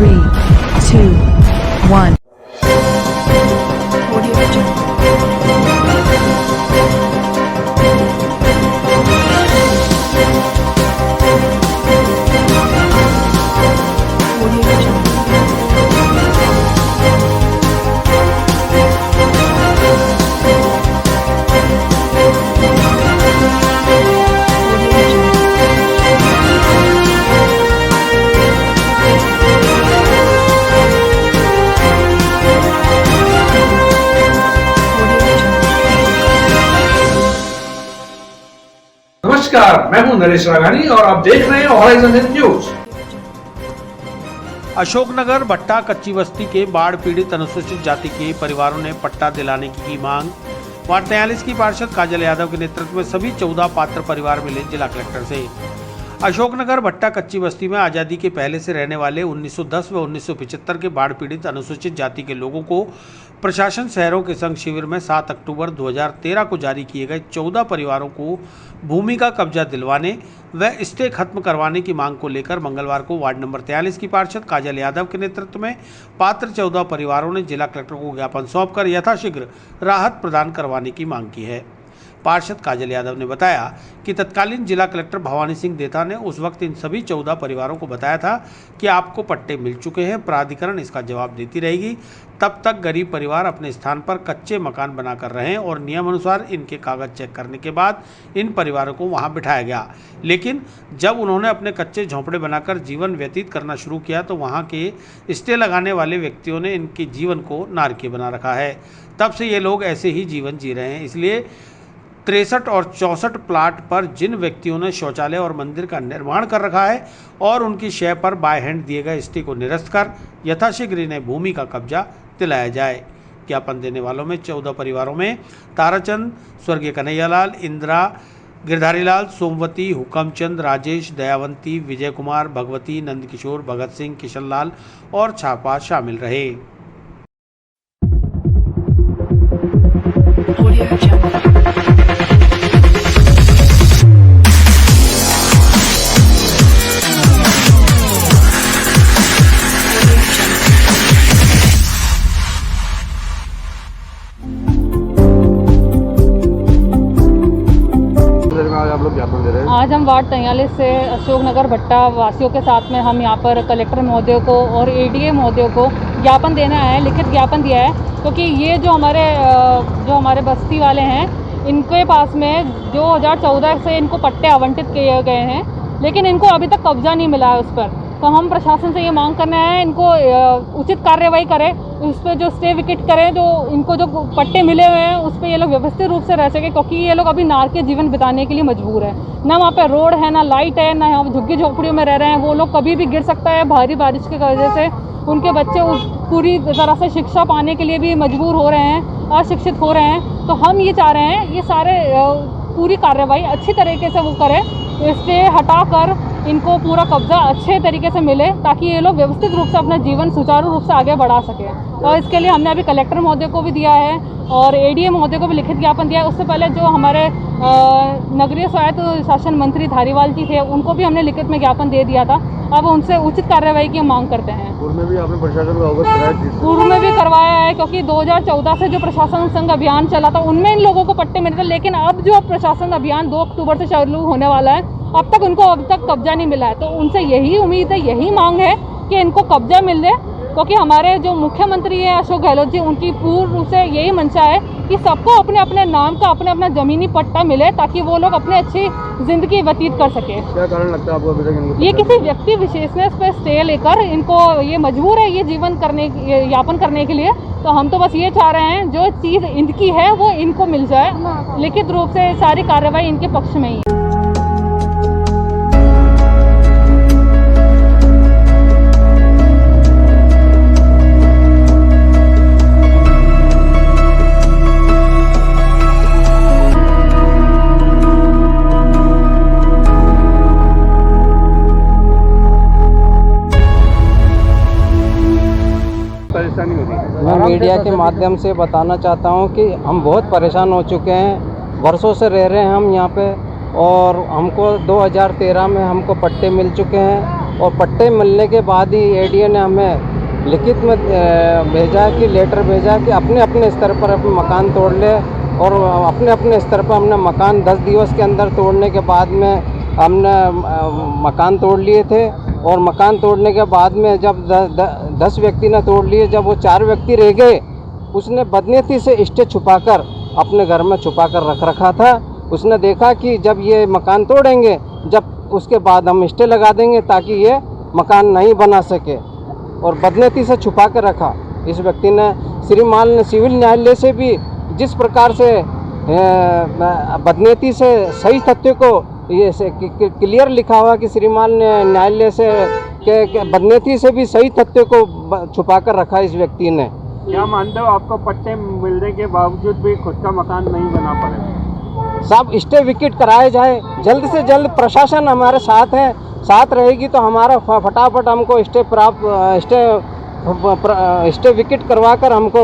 3, 2, 1. नमस्कार, मैं हूं नरेश राघानी और आप देख रहे हैं हॉराइजन न्यूज। अशोकनगर भट्टा कच्ची बस्ती के बाढ़ पीड़ित अनुसूचित जाति के परिवारों ने पट्टा दिलाने की मांग। वार्ड 43 की पार्षद काजल यादव के नेतृत्व में सभी 14 पात्र परिवार मिले जिला कलेक्टर से। अशोकनगर भट्टा कच्ची बस्ती में आज़ादी के पहले से रहने वाले 1910 व 1975 के बाढ़ पीड़ित अनुसूचित जाति के लोगों को प्रशासन शहरों के संघ शिविर में 7 अक्टूबर 2013 को जारी किए गए 14 परिवारों को भूमि का कब्जा दिलवाने व स्टे खत्म करवाने की मांग को लेकर मंगलवार को वार्ड नंबर 43 की पार्षद काजल यादव के नेतृत्व में पात्र 14 परिवारों ने जिला कलेक्टर को ज्ञापन सौंपकर यथाशीघ्र राहत प्रदान करवाने की मांग की है। पार्षद काजल यादव ने बताया कि तत्कालीन जिला कलेक्टर भवानी सिंह देथा ने उस वक्त इन सभी 14 परिवारों को बताया था कि आपको पट्टे मिल चुके हैं, प्राधिकरण इसका जवाब देती रहेगी। तब तक गरीब परिवार अपने स्थान पर कच्चे मकान बनाकर रहें और नियम अनुसार इनके कागज चेक करने के बाद इन परिवारों को वहां बिठाया गया। लेकिन जब उन्होंने अपने कच्चे झोंपड़े बनाकर जीवन व्यतीत करना शुरू किया तो वहां के स्टे लगाने वाले व्यक्तियों ने इनके जीवन को नारकीय बना रखा है। तब से ये लोग ऐसे ही जीवन जी रहे हैं। इसलिए 63 और 64 प्लाट पर जिन व्यक्तियों ने शौचालय और मंदिर का निर्माण कर रखा है और उनकी शय पर बाय हैंड दिए गए स्टे को निरस्त कर यथाशीघ्र इन्हें भूमि का कब्जा दिलाया जाए। ज्ञापन देने वालों में 14 परिवारों में ताराचंद, स्वर्गीय कन्हैयालाल, इंदिरा, गिरधारीलाल, सोमवती, हुकमचंद, राजेश, दयावंती, विजय कुमार, भगवती, नंदकिशोर, भगत सिंह, किशनलाल और छापा शामिल रहे। आज हम वार्ड 43 से अशोकनगर भट्टा वासियों के साथ में हम यहाँ पर कलेक्टर महोदय को और एडीए महोदय को ज्ञापन देने आए हैं, लिखित ज्ञापन दिया है। क्योंकि ये जो हमारे बस्ती वाले हैं, इनके पास में 2014 से इनको पट्टे आवंटित किए गए हैं, लेकिन इनको अभी तक कब्जा नहीं मिला है उस पर। तो हम प्रशासन से ये मांग करने आए हैं, इनको उचित कार्रवाई करें, उस पर जो स्टे विकेट करें, जो इनको जो पट्टे मिले हुए हैं उस पर ये लोग व्यवस्थित रूप से रह सके। क्योंकि ये लोग अभी नारकीय जीवन बिताने के लिए मजबूर है। ना वहाँ पे रोड है, ना लाइट है, ना यहाँ झुग्गी झोपड़ियों में रह रहे हैं। वो लोग कभी भी गिर सकता है भारी बारिश की वजह से। उनके बच्चे पूरी तरह से शिक्षा पाने के लिए भी मजबूर हो रहे हैं, अशिक्षित हो रहे हैं। तो हम ये चाह रहे हैं ये सारे पूरी कार्रवाई अच्छी तरीके से वो करें, स्टे हटाकर इनको पूरा कब्जा अच्छे तरीके से मिले, ताकि ये लोग व्यवस्थित रूप से अपना जीवन सुचारू रूप से आगे बढ़ा सकें। और इसके लिए हमने अभी कलेक्टर महोदय को भी दिया है और एडीए महोदय को भी लिखित ज्ञापन दिया है। उससे पहले जो हमारे नगरीय स्वायत्त शासन मंत्री धारीवाल जी थे, उनको भी हमने लिखित में ज्ञापन दे दिया था। अब उनसे उचित कार्रवाई की मांग करते हैं। पूर्व में भी आपने प्रशासन को अवगत कराया? पूर्व में भी करवाया है, क्योंकि 2014 से जो प्रशासन संघ अभियान चला था उनमें इन लोगों को पट्टे मिले थे। लेकिन अब जो प्रशासन अभियान 2 अक्टूबर से चालू होने वाला है, अब तक उनको अब तक कब्जा नहीं मिला है। तो उनसे यही उम्मीद है, यही मांग है कि इनको कब्जा मिल जाए। क्योंकि हमारे जो मुख्यमंत्री है अशोक गहलोत जी, उनकी पूर्ण रूप से यही मंशा है कि सबको अपने अपने नाम का अपने अपना जमीनी पट्टा मिले, ताकि वो लोग अपनी अच्छी जिंदगी व्यतीत कर सके। क्या कारण लगता है आपको अभी तक इनको? ये किसी व्यक्ति विशेष ने इस पर स्टे लेकर इनको ये मजबूर है ये जीवन करने यापन करने के लिए। तो हम तो बस ये चाह रहे हैं जो चीज़ इनकी है वो इनको मिल जाए, लिखित रूप से सारी कार्रवाई इनके पक्ष में ही है। मैं मीडिया के माध्यम से बताना चाहता हूं कि हम बहुत परेशान हो चुके हैं। वर्षों से रह रहे हैं हम यहाँ पे और हमको 2013 में हमको पट्टे मिल चुके हैं और पट्टे मिलने के बाद ही एडीए ने हमें लिखित में भेजा कि लेटर भेजा कि अपने अपने स्तर पर अपने मकान तोड़ ले, और अपने अपने स्तर पर हमने मकान 10 दिवस के अंदर तोड़ने के बाद में हमने मकान तोड़ लिए थे। और मकान तोड़ने के बाद में जब 10 व्यक्ति ने तोड़ लिए, जब वो 4 व्यक्ति रह गए, उसने बदनीयती से स्टे छुपाकर अपने घर में छुपाकर रख रखा था। उसने देखा कि जब ये मकान तोड़ेंगे, जब उसके बाद हम स्टे लगा देंगे ताकि ये मकान नहीं बना सके, और बदनीयती से छुपा कर रखा। इस व्यक्ति ने श्रीमान ने सिविल न्यायालय से भी जिस प्रकार से बदनीयती से सही तथ्य को ये क्लियर लिखा हुआ कि श्रीमान ने न्यायालय से के बदनीयती से भी सही तथ्य को छुपा कर रखा इस व्यक्ति ने। क्या मानते हो आपको पट्टे मिलने के बावजूद भी खुद का मकान नहीं बना पाए? सब स्टे विकेट कराए जाए, जल्द से जल्द। प्रशासन हमारे साथ है, साथ रहेगी तो हमारा फटाफट हमको स्टे विकेट करवा कर हमको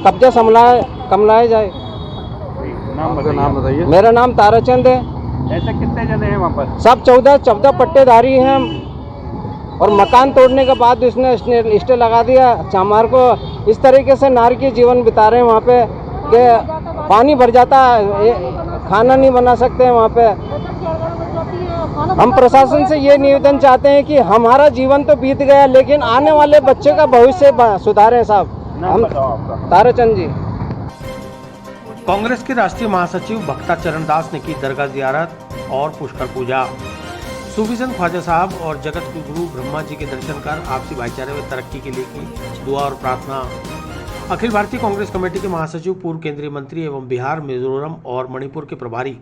कब्जा कमलाया जाए। नाम बताइए। मेरा नाम ताराचंद है। ऐसे कितने जने हैं वहाँ पर? सब 14 पट्टेदारी हैं हम। और मकान तोड़ने के बाद उसने स्टे लगा दिया। हमारे को इस तरीके से नारकीय जीवन बिता रहे हैं वहाँ पे कि पानी भर जाता है, खाना नहीं बना सकते हैं वहाँ पे। हम प्रशासन से ये निवेदन चाहते हैं कि हमारा जीवन तो बीत गया, लेकिन आने वाले बच्चे का भविष्य सुधारें साहब। हम ताराचंद जी। कांग्रेस के राष्ट्रीय महासचिव भक्ता चरण दास ने की दरगाह जियारत और पुष्कर पूजा। सूफी संत ख्वाजा साहब और जगत के गुरु ब्रह्मा जी के दर्शन कर आपसी भाईचारे व तरक्की के लिए की दुआ और प्रार्थना। अखिल भारतीय कांग्रेस कमेटी के महासचिव, पूर्व केंद्रीय मंत्री एवं बिहार, मिजोरम और मणिपुर के प्रभारी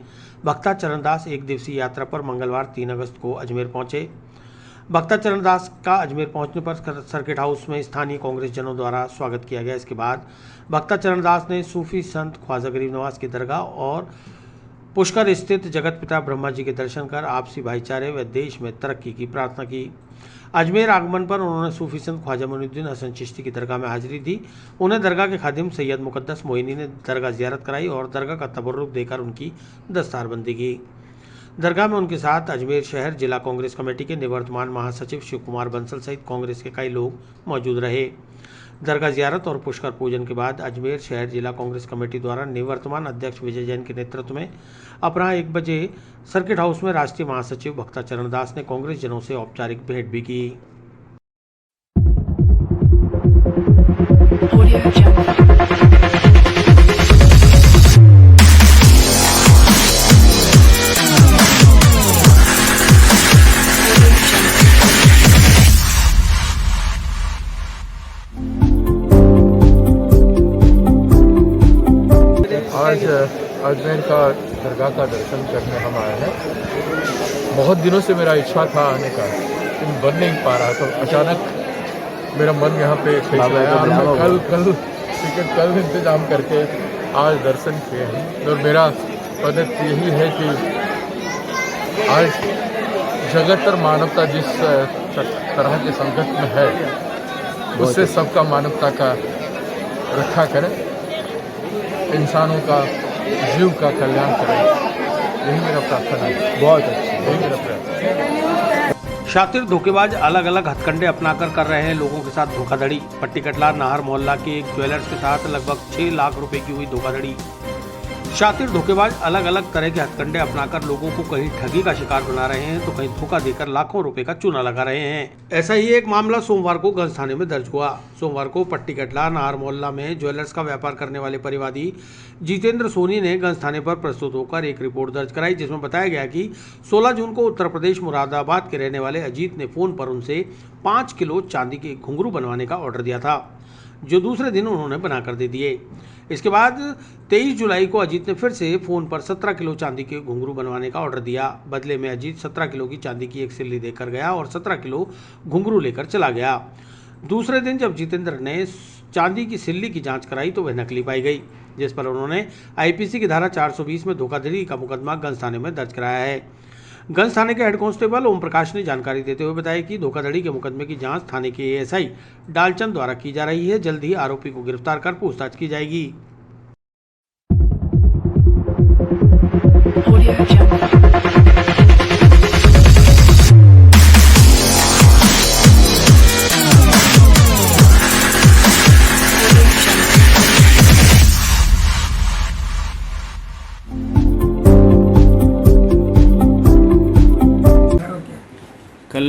भक्ता चरण दास एक दिवसीय यात्रा पर मंगलवार 3 अगस्त को अजमेर पहुंचे। भक्ता चरण दास का अजमेर पहुंचने पर सर्किट हाउस में स्थानीय कांग्रेस जनों द्वारा स्वागत किया गया। इसके बाद भक्ता चरण दास ने सूफी संत ख्वाजा गरीब नवाज की दरगाह और पुष्कर स्थित जगत पिता ब्रह्मा जी के दर्शन कर आपसी भाईचारे व देश में तरक्की की प्रार्थना की। अजमेर आगमन पर उन्होंने सूफी संत ख्वाजा मोइनुद्दीन हसन चिश्ती की दरगाह में हाजिरी दी। उन्हें दरगाह के खादिम सैयद मुकद्दस मोइनी ने दरगाह जियारत कराई और दरगाह का तबर्रुक देकर उनकी दस्तारबंदी की। दरगाह में उनके साथ अजमेर शहर जिला कांग्रेस कमेटी के निवर्तमान महासचिव शिव कुमार बंसल सहित कांग्रेस के कई लोग मौजूद रहे। दरगाह जियारत और पुष्कर पूजन के बाद अजमेर शहर जिला कांग्रेस कमेटी द्वारा निवर्तमान अध्यक्ष विजय जैन के नेतृत्व में अपराह्न 1 बजे सर्किट हाउस में राष्ट्रीय महासचिव भक्ता चरण दास ने कांग्रेस जनों से औपचारिक भेंट भी की। आज अजमेर का दरगाह का दर्शन करने हम आए हैं। बहुत दिनों से मेरा इच्छा था आने का, लेकिन बन नहीं पा रहा, तो अचानक मेरा मन यहाँ पे खींच आया और मैं कल इंतज़ाम करके आज दर्शन किए हैं। और मेरा पद्धत यही है कि आज जगत और मानवता जिस तरह के संकट में है, उससे सबका मानवता का रक्षा करें, इंसानों का जीव का कल्याण करें। यही मेरा प्रार्थना है। बहुत अच्छा, यही मेरा प्रार्थना। शातिर धोखेबाज अलग अलग हथकंडे अपनाकर कर रहे हैं लोगों के साथ धोखाधड़ी। पट्टी कटला नाहर मोहल्ला के एक ज्वेलर्स के साथ लगभग 6 लाख रुपए की हुई धोखाधड़ी। शातिर धोखेबाज अलग अलग तरह के हथकंडे अपनाकर लोगों को कहीं ठगी का शिकार बना रहे हैं तो कहीं धोखा देकर लाखों रुपए का चूना लगा रहे हैं। ऐसा ही एक मामला सोमवार को गंज थाने में दर्ज हुआ। सोमवार को पट्टी कटला नाहर मोहल्ला में ज्वेलर्स का व्यापार करने वाले परिवादी जितेंद्र सोनी ने गंज थाने पर प्रस्तुत होकर एक रिपोर्ट दर्ज कराई, जिसमें बताया गया कि 16 जून को उत्तर प्रदेश मुरादाबाद के रहने वाले अजीत ने फोन पर उनसे 5 किलो चांदी के घुंघरू बनवाने का ऑर्डर दिया था, जो दूसरे दिन उन्होंने बनाकर दे दिए। इसके बाद 23 जुलाई को अजीत ने फिर से फोन पर 17 किलो चांदी के घुंघरू बनवाने का ऑर्डर दिया। बदले में अजीत 17 किलो की चांदी की एक सिल्ली देकर गया और 17 किलो घुंघरू लेकर चला गया। दूसरे दिन जब जितेंद्र ने चांदी की सिल्ली की जांच कराई तो वह नकली पाई गई, जिस पर उन्होंने आईपीसी की धारा 420 में धोखाधड़ी का मुकदमा गंज थाने में दर्ज कराया है। गंज थाने के हेड कांस्टेबल ओम प्रकाश ने जानकारी देते हुए बताया कि धोखाधड़ी के मुकदमे की जांच थाने के एएसआई डालचंद द्वारा की जा रही है। जल्द ही आरोपी को गिरफ्तार कर पूछताछ की जाएगी।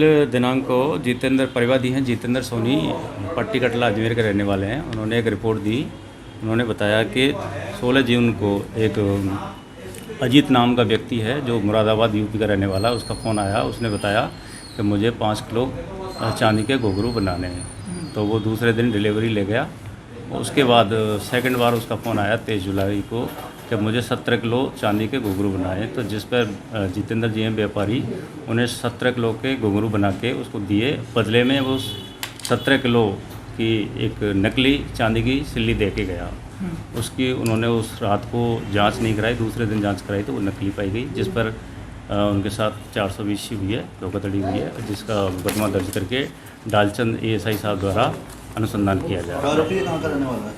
कल दिनांक को जितेंद्र परिवादी हैं, जितेंद्र सोनी, पट्टी कटला अजमेर के रहने वाले हैं। उन्होंने एक रिपोर्ट दी। उन्होंने बताया कि 16 जून को एक अजीत नाम का व्यक्ति है जो मुरादाबाद यूपी का रहने वाला, उसका फ़ोन आया। उसने बताया कि मुझे 5 किलो चांदी के घुंघरू बनाने हैं। तो वो दूसरे दिन डिलीवरी ले गया। उसके बाद सेकंड बार उसका फ़ोन आया 23 जुलाई को कि मुझे 17 किलो चांदी के घुंघरू बनाए। तो जिस पर जितेंद्र जी हैं व्यापारी, उन्हें 17 किलो के घुंघरू बना के उसको दिए। बदले में वो 17 किलो की एक नकली चांदी की सिल्ली दे के गया। उसकी उन्होंने उस रात को जांच नहीं कराई, दूसरे दिन जांच कराई तो वो नकली पाई गई, जिस पर उनके साथ 420 हुई है, धोखाधड़ी हुई है, जिसका मुकदमा दर्ज करके डालचंद ASI साहब द्वारा अनुसंधान किया जा रहा है। आरोपी कहाँ का रहने वाला है?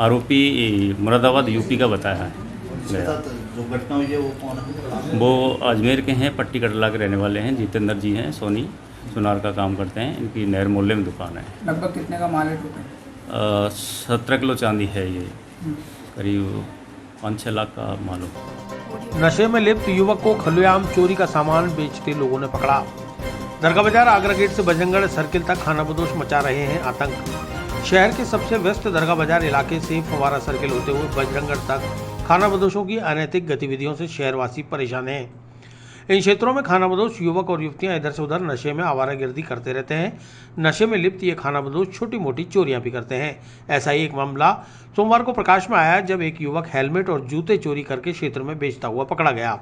आरोपी मुरादाबाद यूपी का बताया है। जो घटना हुई है वो कौन है? वो अजमेर के हैं, पट्टी कटला के रहने वाले हैं। जितेंद्र जी हैं, सोनी सुनार का काम करते हैं। इनकी नहर मोहल्ले में दुकान है। लगभग कितने का माल है टोटल? 17 किलो चांदी है। ये करीब 5-6 लाख का माल हो। नशे में लिप्त युवक को खुलेआम चोरी का सामान बेचते लोगों ने पकड़ा। दरगाह बाजार आगरा गेट से बजरंगगढ़ सर्किल तक खानाबदोश मचा रहे हैं आतंक। शहर के सबसे व्यस्त दरगाह बाजार इलाके से फवारा सर्किल होते हुए बजरंगगढ़ तक खानाबदोशों की अनैतिक गतिविधियों से शहरवासी परेशान हैं। इन क्षेत्रों में खानाबदोश युवक और युवतियां इधर से उधर नशे में आवारागर्दी करते रहते हैं। नशे में लिप्त ये खानाबदोश छोटी मोटी चोरियां भी करते हैं। ऐसा ही एक मामला सोमवार को प्रकाश में आया जब एक युवक हेलमेट और जूते चोरी करके क्षेत्र में बेचता हुआ पकड़ा गया।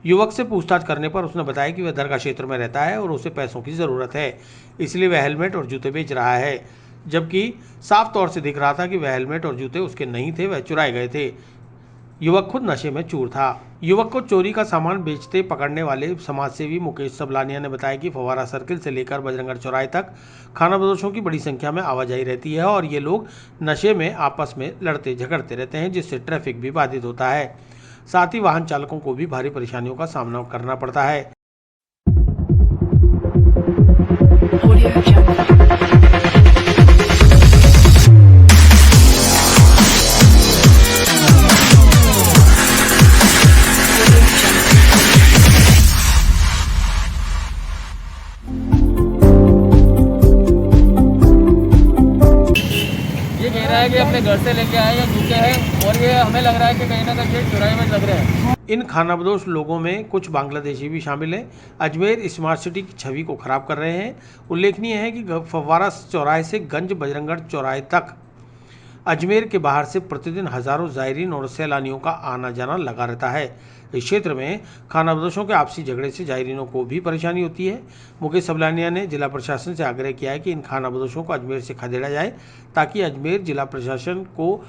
युवक से पूछताछ करने पर उसने बताया कि वह दरगाह क्षेत्र में रहता है और उसे पैसों की ज़रूरत है, इसलिए वह हेलमेट और जूते बेच रहा है, जबकि साफ तौर से दिख रहा था कि वह हेलमेट और जूते उसके नहीं थे, वह चुराए गए थे। युवक खुद नशे में चूर था। युवक को चोरी का सामान बेचते पकड़ने वाले समाजसेवी मुकेश सबलानिया ने बताया कि फवारा सर्किल से लेकर बजरंगगढ़ चौराहे तक खानाबदोशों की बड़ी संख्या में आवाजाही रहती है और ये लोग नशे में आपस में लड़ते झगड़ते रहते हैं, जिससे ट्रैफिक भी बाधित होता है। साथ ही वाहन चालकों को भी भारी परेशानियों का सामना करना पड़ता है। कि अपने घर से लेके आए या जूते हैं और ये हमें लग रहा है कि कहीं ना कहीं चुराई में लग रहे हैं। इन खानाबदोश लोगों में कुछ बांग्लादेशी भी शामिल हैं। अजमेर स्मार्ट सिटी की छवि को खराब कर रहे हैं। उल्लेखनीय है कि फव्वारा चौराहे से गंज बजरंगगढ़ चौराहे तक अजमेर के बाहर से प्रतिदिन हजारों जायरीन और सैलानियों का आना जाना लगा रहता है। इस क्षेत्र में खानाबदोशों के आपसी झगड़े से जायरीनों को भी परेशानी होती है। मुकेश सबलानिया ने जिला प्रशासन से आग्रह किया है कि इन खानाबदोशों को अजमेर से खदेड़ा जाए ताकि अजमेर जिला प्रशासन को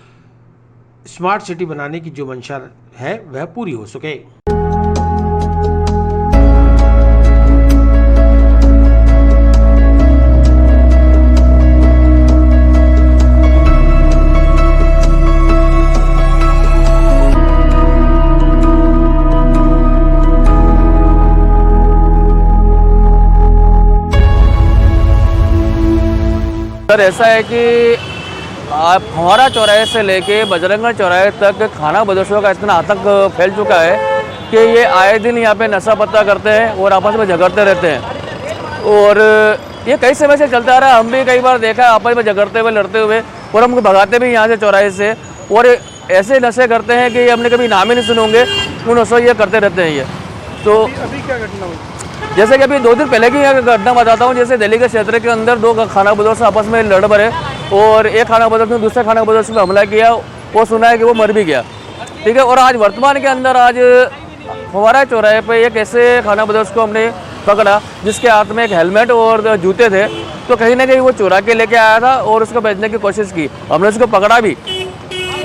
स्मार्ट सिटी बनाने की जो मंशा है वह पूरी हो सके। सर ऐसा है कि आप फव्वारा चौराहे से लेके बजरंगगढ़ चौराहे तक खानाबदोशों का इतना आतंक फैल चुका है कि ये आए दिन यहाँ पे नशा पत्ता करते हैं और आपस में झगड़ते रहते हैं और ये कई समय से चलता आ रहा है। हम भी कई बार देखा है आपस में झगड़ते हुए लड़ते हुए और हमको भगाते भी यहाँ से चौराहे से और ऐसे नशे करते हैं कि हमने कभी नाम ही नहीं सुने होंगे, उन नशों ये करते रहते हैं। ये तो अभी क्या घटना हुई? जैसे कि अभी 2 दिन पहले की घटना बताता हूँ। जैसे दिल्ली के क्षेत्र के अंदर 2 खानाबदोश आपस में लड़ पड़े और एक खानाबदोश ने दूसरे खानाबदोश में हमला किया। वो सुना है कि वो मर भी गया, ठीक है। और आज वर्तमान के अंदर आज फव्वारा चौराहे पे एक ऐसे खानाबदोश को हमने पकड़ा जिसके हाथ में एक हेलमेट और जूते थे। तो कहीं ना कहीं वो चुरा के लेके आया था और उसको बेचने की कोशिश की। हमने उसको पकड़ा भी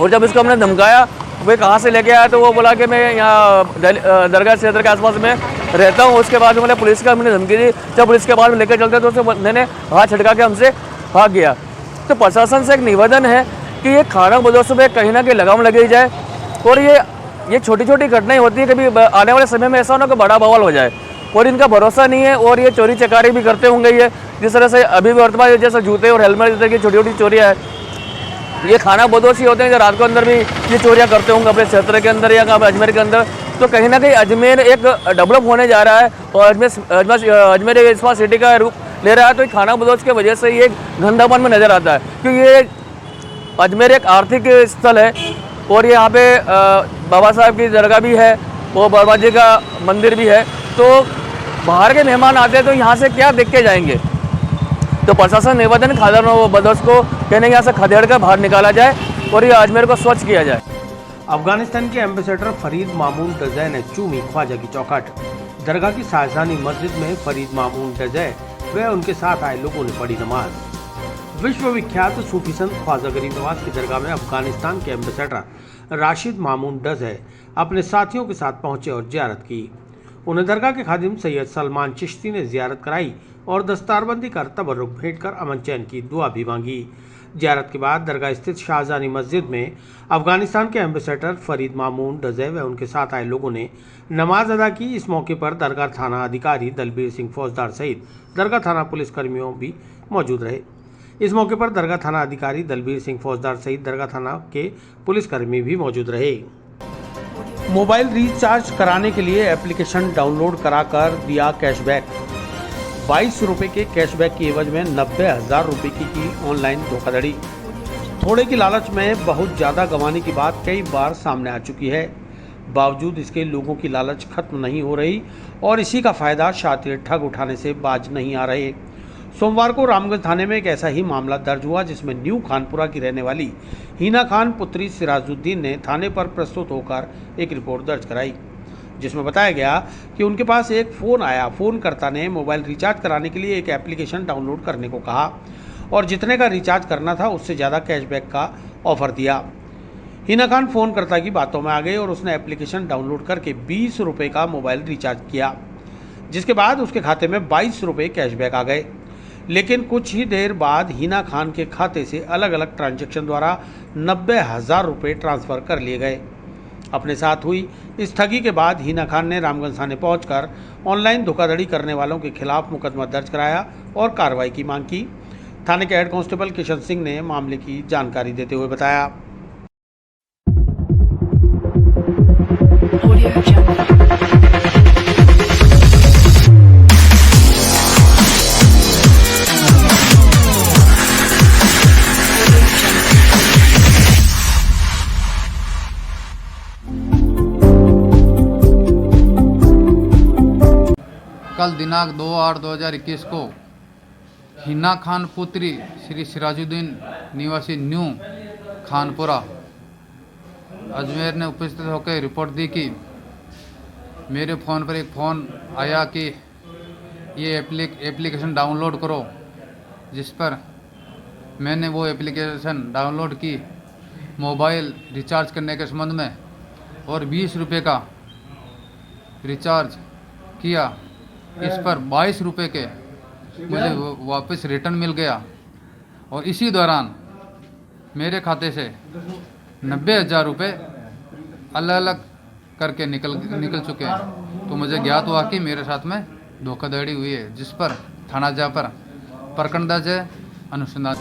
और जब उसको हमने धमकाया भाई कहाँ से लेके आया, तो वो बोला कि मैं यहाँ दरगाह क्षेत्र के आसपास में रहता हूँ। उसके बाद मैंने पुलिस का हमने धमकी दी। जब पुलिस के बाद लेकर चलते तो उसके बंदे ने हाथ छिड़का के हमसे भाग गया। तो प्रशासन से एक निवेदन है कि ये खानाबदोशों पे कहीं ना कहीं लगाम लगाई जाए और ये छोटी छोटी घटनाएं होती है, कभी आने वाले समय में ऐसा ना कि बड़ा बवाल हो जाए और इनका भरोसा नहीं है और ये चोरी चकारी भी करते होंगे। ये जिस तरह से अभी भी वर्तमान जैसे जूते और हेलमेट जैसे की छोटी छोटी चोरियाँ है, ये खाना बदोशी होते हैं जो रात को अंदर भी ये चोरियां करते होंगे अपने क्षेत्र के अंदर या अजमेर के अंदर। तो कहीं ना कहीं अजमेर एक डेवलप होने जा रहा है और अजमेर एक स्मार्ट सिटी का रूप ले रहा है। तो खाना बदोश की वजह से ये गंदापन में नज़र आता है, क्योंकि ये अजमेर एक आर्थिक स्थल है और यहाँ पे बाबा साहब की दरगाह भी है और बाबा जी का मंदिर भी है। तो बाहर के मेहमान आते हैं तो यहाँ से क्या देख के जाएंगे। तो प्रशासन निवेदन खाना बदोश को कहने यहाँ से खदेड़ कर बाहर निकाला जाए और ये अजमेर को स्वच्छ किया जाए। अफगानिस्तान के एम्बेसडर फरीद मामून डज़ै ने चूमी ख्वाजा की चौखट। दरगाह की शाहजहानी मस्जिद में फरीद मामून डज़ै व उनके साथ आए लोगों ने पढ़ी नमाज। विश्व विख्यात सूफी संत ख्वाजा गरीब नवाज की दरगाह में अफगानिस्तान के एम्बेसडर राशिद मामून डज़ै अपने साथियों के साथ पहुंचे और जियारत की। उन्हें दरगाह के खादिम सैयद सलमान चिश्ती ने जियारत कराई और दस्तारबंदी कर तबर्रुक भेंट कर अमन चैन की दुआ भी मांगी। जियारत के बाद दरगाह स्थित शाहजहानी मस्जिद में अफगानिस्तान के एम्बेसडर फरीद मामून डज़ै व उनके साथ आए लोगों ने नमाज अदा की। इस मौके पर दरगाह थाना अधिकारी दलबीर सिंह फौजदार सहित दरगाह थाना पुलिस कर्मियों भी मौजूद रहे। इस मौके पर दरगाह थाना अधिकारी दलबीर सिंह फौजदार सहित दरगाह थाना के पुलिसकर्मी भी मौजूद रहे। मोबाइल रिचार्ज कराने के लिए एप्लीकेशन डाउनलोड कराकर दिया कैशबैक। 22 रुपये के कैशबैक की एवज में 90,000 रुपये की ऑनलाइन धोखाधड़ी। थोड़े की लालच में बहुत ज़्यादा गंवाने की बात कई बार सामने आ चुकी है। बावजूद इसके लोगों की लालच खत्म नहीं हो रही और इसी का फायदा शातिर ठग उठाने से बाज नहीं आ रहे। सोमवार को रामगंज थाने में एक ऐसा ही मामला दर्ज हुआ जिसमें न्यू खानपुरा की रहने वाली हिना खान पुत्री सिराजुद्दीन ने थाने पर प्रस्तुत होकर एक रिपोर्ट दर्ज कराई, जिसमें बताया गया कि उनके पास एक फ़ोन आया। फ़ोनकर्ता ने मोबाइल रिचार्ज कराने के लिए एक एप्लीकेशन डाउनलोड करने को कहा और जितने का रिचार्ज करना था उससे ज़्यादा कैशबैक का ऑफर दिया। हिना खान फ़ोनकर्ता की बातों में आ गई और उसने एप्लीकेशन डाउनलोड करके 20 रुपये का मोबाइल रिचार्ज किया, जिसके बाद उसके खाते में 22 रुपये कैशबैक आ गए। लेकिन कुछ ही देर बाद हिना खान के खाते से अलग अलग ट्रांजैक्शन द्वारा 90,000 रुपये ट्रांसफ़र कर लिए गए। अपने साथ हुई इस ठगी के बाद हिना खान ने रामगंज थाने पहुंचकर ऑनलाइन धोखाधड़ी करने वालों के खिलाफ मुकदमा दर्ज कराया और कार्रवाई की मांग की। थाने के हेड कांस्टेबल किशन सिंह ने मामले की जानकारी देते हुए बताया। कल दिनांक 2/8/2021 को हिना खान पुत्री श्री सिराजुद्दीन निवासी न्यू खानपुरा अजमेर ने उपस्थित होकर रिपोर्ट दी कि मेरे फ़ोन पर एक फ़ोन आया कि ये एप्लीकेशन डाउनलोड करो, जिस पर मैंने वो एप्लीकेशन डाउनलोड की मोबाइल रिचार्ज करने के संबंध में और 20 रुपये का रिचार्ज किया। इस पर 22 रुपये के मुझे वापस रिटर्न मिल गया और इसी दौरान मेरे खाते से 90,000 रुपये अलग अलग करके निकल चुके हैं। तो मुझे ज्ञात हुआ कि मेरे साथ में धोखाधड़ी हुई है, जिस पर थाना जा पर प्रकरण दर्ज है, अनुसंधान।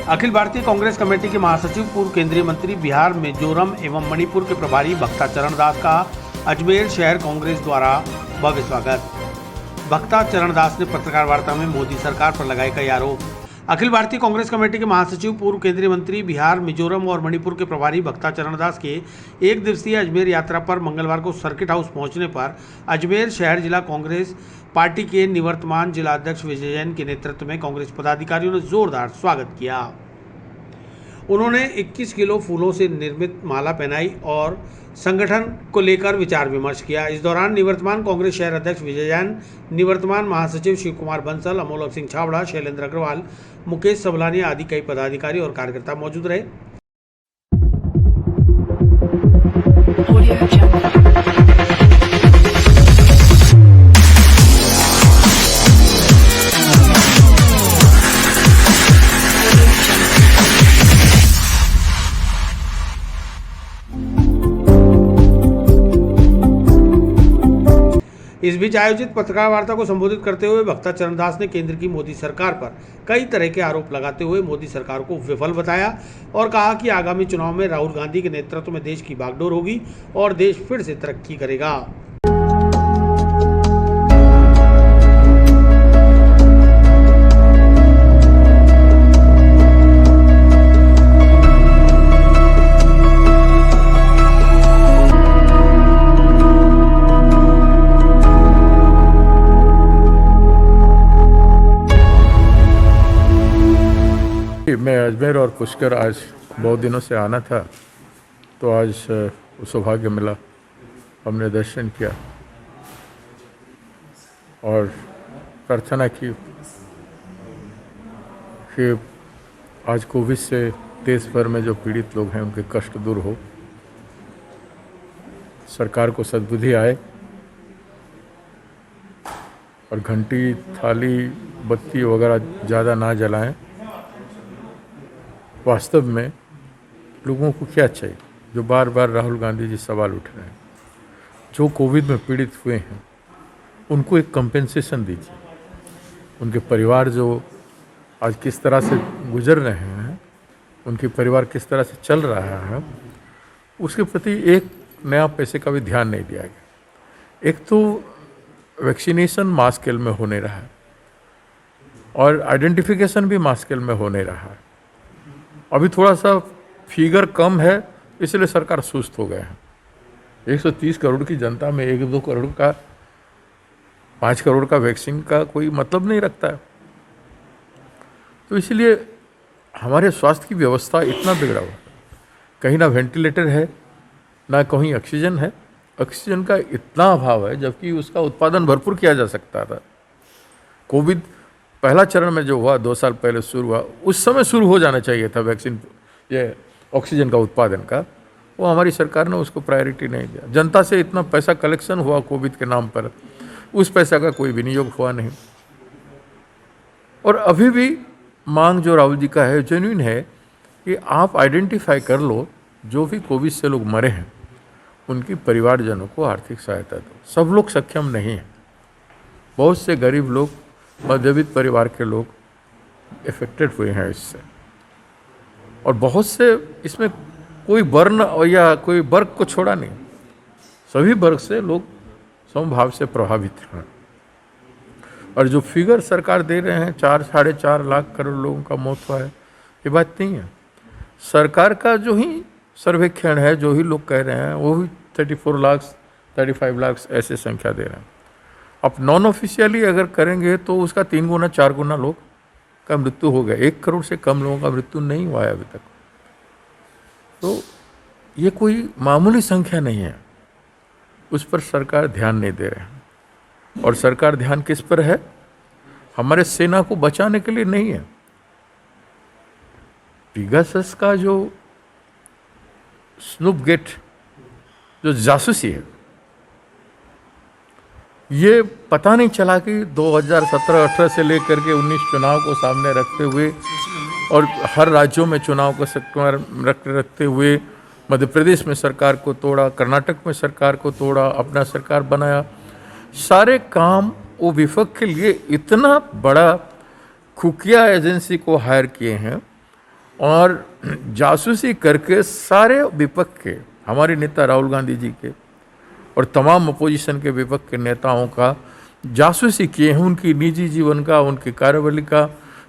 अखिल भारतीय कांग्रेस कमेटी के महासचिव पूर्व केंद्रीय मंत्री बिहार, मिजोरम एवं मणिपुर के प्रभारी भक्ता चरणदास का अजमेर शहर कांग्रेस द्वारा भव्य स्वागत। भक्ता चरणदास ने पत्रकार वार्ता में मोदी सरकार पर लगाए कई आरोप। अखिल भारतीय कांग्रेस कमेटी के महासचिव पूर्व केंद्रीय मंत्री बिहार, मिजोरम और मणिपुर के प्रभारी भक्ता चरणदास के एक दिवसीय अजमेर यात्रा पर मंगलवार को सर्किट हाउस पहुंचने पर अजमेर शहर जिला कांग्रेस पार्टी के निवर्तमान जिलाध्यक्ष विजय जैन के नेतृत्व में कांग्रेस पदाधिकारियों ने जोरदार स्वागत किया। उन्होंने 21 किलो फूलों से निर्मित माला पहनाई और संगठन को लेकर विचार विमर्श किया। इस दौरान निवर्तमान कांग्रेस शहर अध्यक्ष विजय जैन, निवर्तमान महासचिव शिव कुमार बंसल, अमोलक सिंह छाबड़ा, शैलेंद्र अग्रवाल, मुकेश सबलानी आदि कई पदाधिकारी और कार्यकर्ता मौजूद रहे। इस बीच आयोजित पत्रकार वार्ता को संबोधित करते हुए भक्ता चरणदास ने केंद्र की मोदी सरकार पर कई तरह के आरोप लगाते हुए मोदी सरकार को विफल बताया और कहा कि आगामी चुनाव में राहुल गांधी के नेतृत्व में देश की बागडोर होगी और देश फिर से तरक्की करेगा। मैं अजमेर और पुष्कर आज बहुत दिनों से आना था, तो आज सौभाग्य मिला, हमने दर्शन किया और प्रार्थना की कि आज कोविड से देश भर में जो पीड़ित लोग हैं उनके कष्ट दूर हो, सरकार को सद्बुद्धि आए और घंटी थाली बत्ती वगैरह ज़्यादा ना जलाएं। वास्तव में लोगों को क्या चाहिए? जो बार बार राहुल गांधी जी सवाल उठ रहे हैं, जो कोविड में पीड़ित हुए हैं उनको एक कंपेंसेशन दीजिए। उनके परिवार जो आज किस तरह से गुजर रहे हैं, उनके परिवार किस तरह से चल रहा है, उसके प्रति एक नया पैसे का भी ध्यान नहीं दिया गया। एक तो वैक्सीनेशन मास स्केल में होने रहा है और आइडेंटिफिकेशन भी मास स्केल में होने रहा है। अभी थोड़ा सा फिगर कम है, इसलिए सरकार सुस्त हो गए हैं। 130 करोड़ की जनता में 1-2 करोड़ का 5 करोड़ का वैक्सीन का कोई मतलब नहीं रखता है। तो इसलिए हमारे स्वास्थ्य की व्यवस्था इतना बिगड़ा हुआ है, कहीं ना वेंटिलेटर है ना कहीं ऑक्सीजन है। ऑक्सीजन का इतना अभाव है जबकि उसका उत्पादन भरपूर किया जा सकता था। कोविड पहला चरण में जो हुआ 2 साल पहले शुरू हुआ, उस समय शुरू हो जाना चाहिए था वैक्सीन, ये ऑक्सीजन का उत्पादन का। वो हमारी सरकार ने उसको प्रायोरिटी नहीं दिया। जनता से इतना पैसा कलेक्शन हुआ कोविड के नाम पर, उस पैसा का कोई विनियोग हुआ नहीं। और अभी भी मांग जो राहुल जी का है जेन्युइन है कि आप आइडेंटिफाई कर लो जो भी कोविड से लोग मरे हैं उनकी परिवारजनों को आर्थिक सहायता दो। सब लोग सक्षम नहीं हैं, बहुत से गरीब लोग, मध्यवित्त परिवार के लोग इफेक्टेड हुए हैं इससे, और बहुत से इसमें कोई वर्ण या कोई वर्ग को छोड़ा नहीं, सभी वर्ग से लोग समभाव से प्रभावित हैं। और जो फिगर सरकार दे रहे हैं 4-4.5 लाख करोड़ लोगों का मौत हुआ है, ये बात नहीं है। सरकार का जो ही सर्वेक्षण है, जो ही लोग कह रहे हैं, वो भी 34 लाख 35 लाख ऐसे संख्या दे रहे हैं। अब नॉन ऑफिशियली अगर करेंगे तो उसका 3 गुना 4 गुना लोग का मृत्यु हो गया। 1 करोड़ से कम लोगों का मृत्यु नहीं हुआ है अभी तक। तो ये कोई मामूली संख्या नहीं है, उस पर सरकार ध्यान नहीं दे रहे हैं। और सरकार ध्यान किस पर है? हमारे सेना को बचाने के लिए नहीं है। पिगासस का जो स्नूपगेट जो जासूसी है, ये पता नहीं चला कि 2017-18 से लेकर के 19 चुनाव को सामने रखते हुए और हर राज्यों में चुनाव को रखते हुए मध्य प्रदेश में सरकार को तोड़ा, कर्नाटक में सरकार को तोड़ा, अपना सरकार बनाया। सारे काम वो विपक्ष के लिए इतना बड़ा खुफिया एजेंसी को हायर किए हैं और जासूसी करके सारे विपक्ष के, हमारे नेता राहुल गांधी जी के और तमाम अपोजिशन के विपक्ष के नेताओं का जासूसी किए हैं, उनकी निजी जीवन का, उनकी कार्यवली का।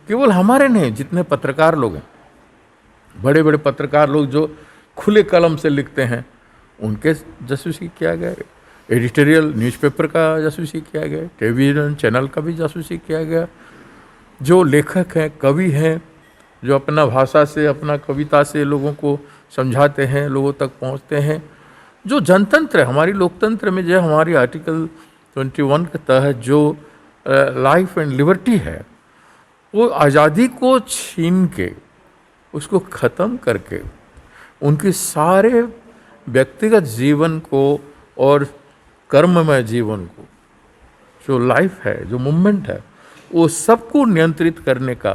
केवल हमारे नहीं, जितने पत्रकार लोग हैं, बड़े बड़े पत्रकार लोग जो खुले कलम से लिखते हैं, उनके जासूसी किया गया, एडिटोरियल न्यूज़पेपर का जासूसी किया गया, टेलीविज़न चैनल का भी जासूसी किया गया। जो लेखक हैं, कवि हैं, जो अपना भाषा से, अपना कविता से लोगों को समझाते हैं, लोगों तक पहुंचते हैं। जो जनतंत्र है, हमारी लोकतंत्र में जो हमारी आर्टिकल 21 के तहत जो लाइफ एंड लिबर्टी है, वो आज़ादी को छीन के, उसको ख़त्म करके, उनके सारे व्यक्तिगत जीवन को और कर्ममय जीवन को, जो लाइफ है, जो मूवमेंट है, वो सबको नियंत्रित करने का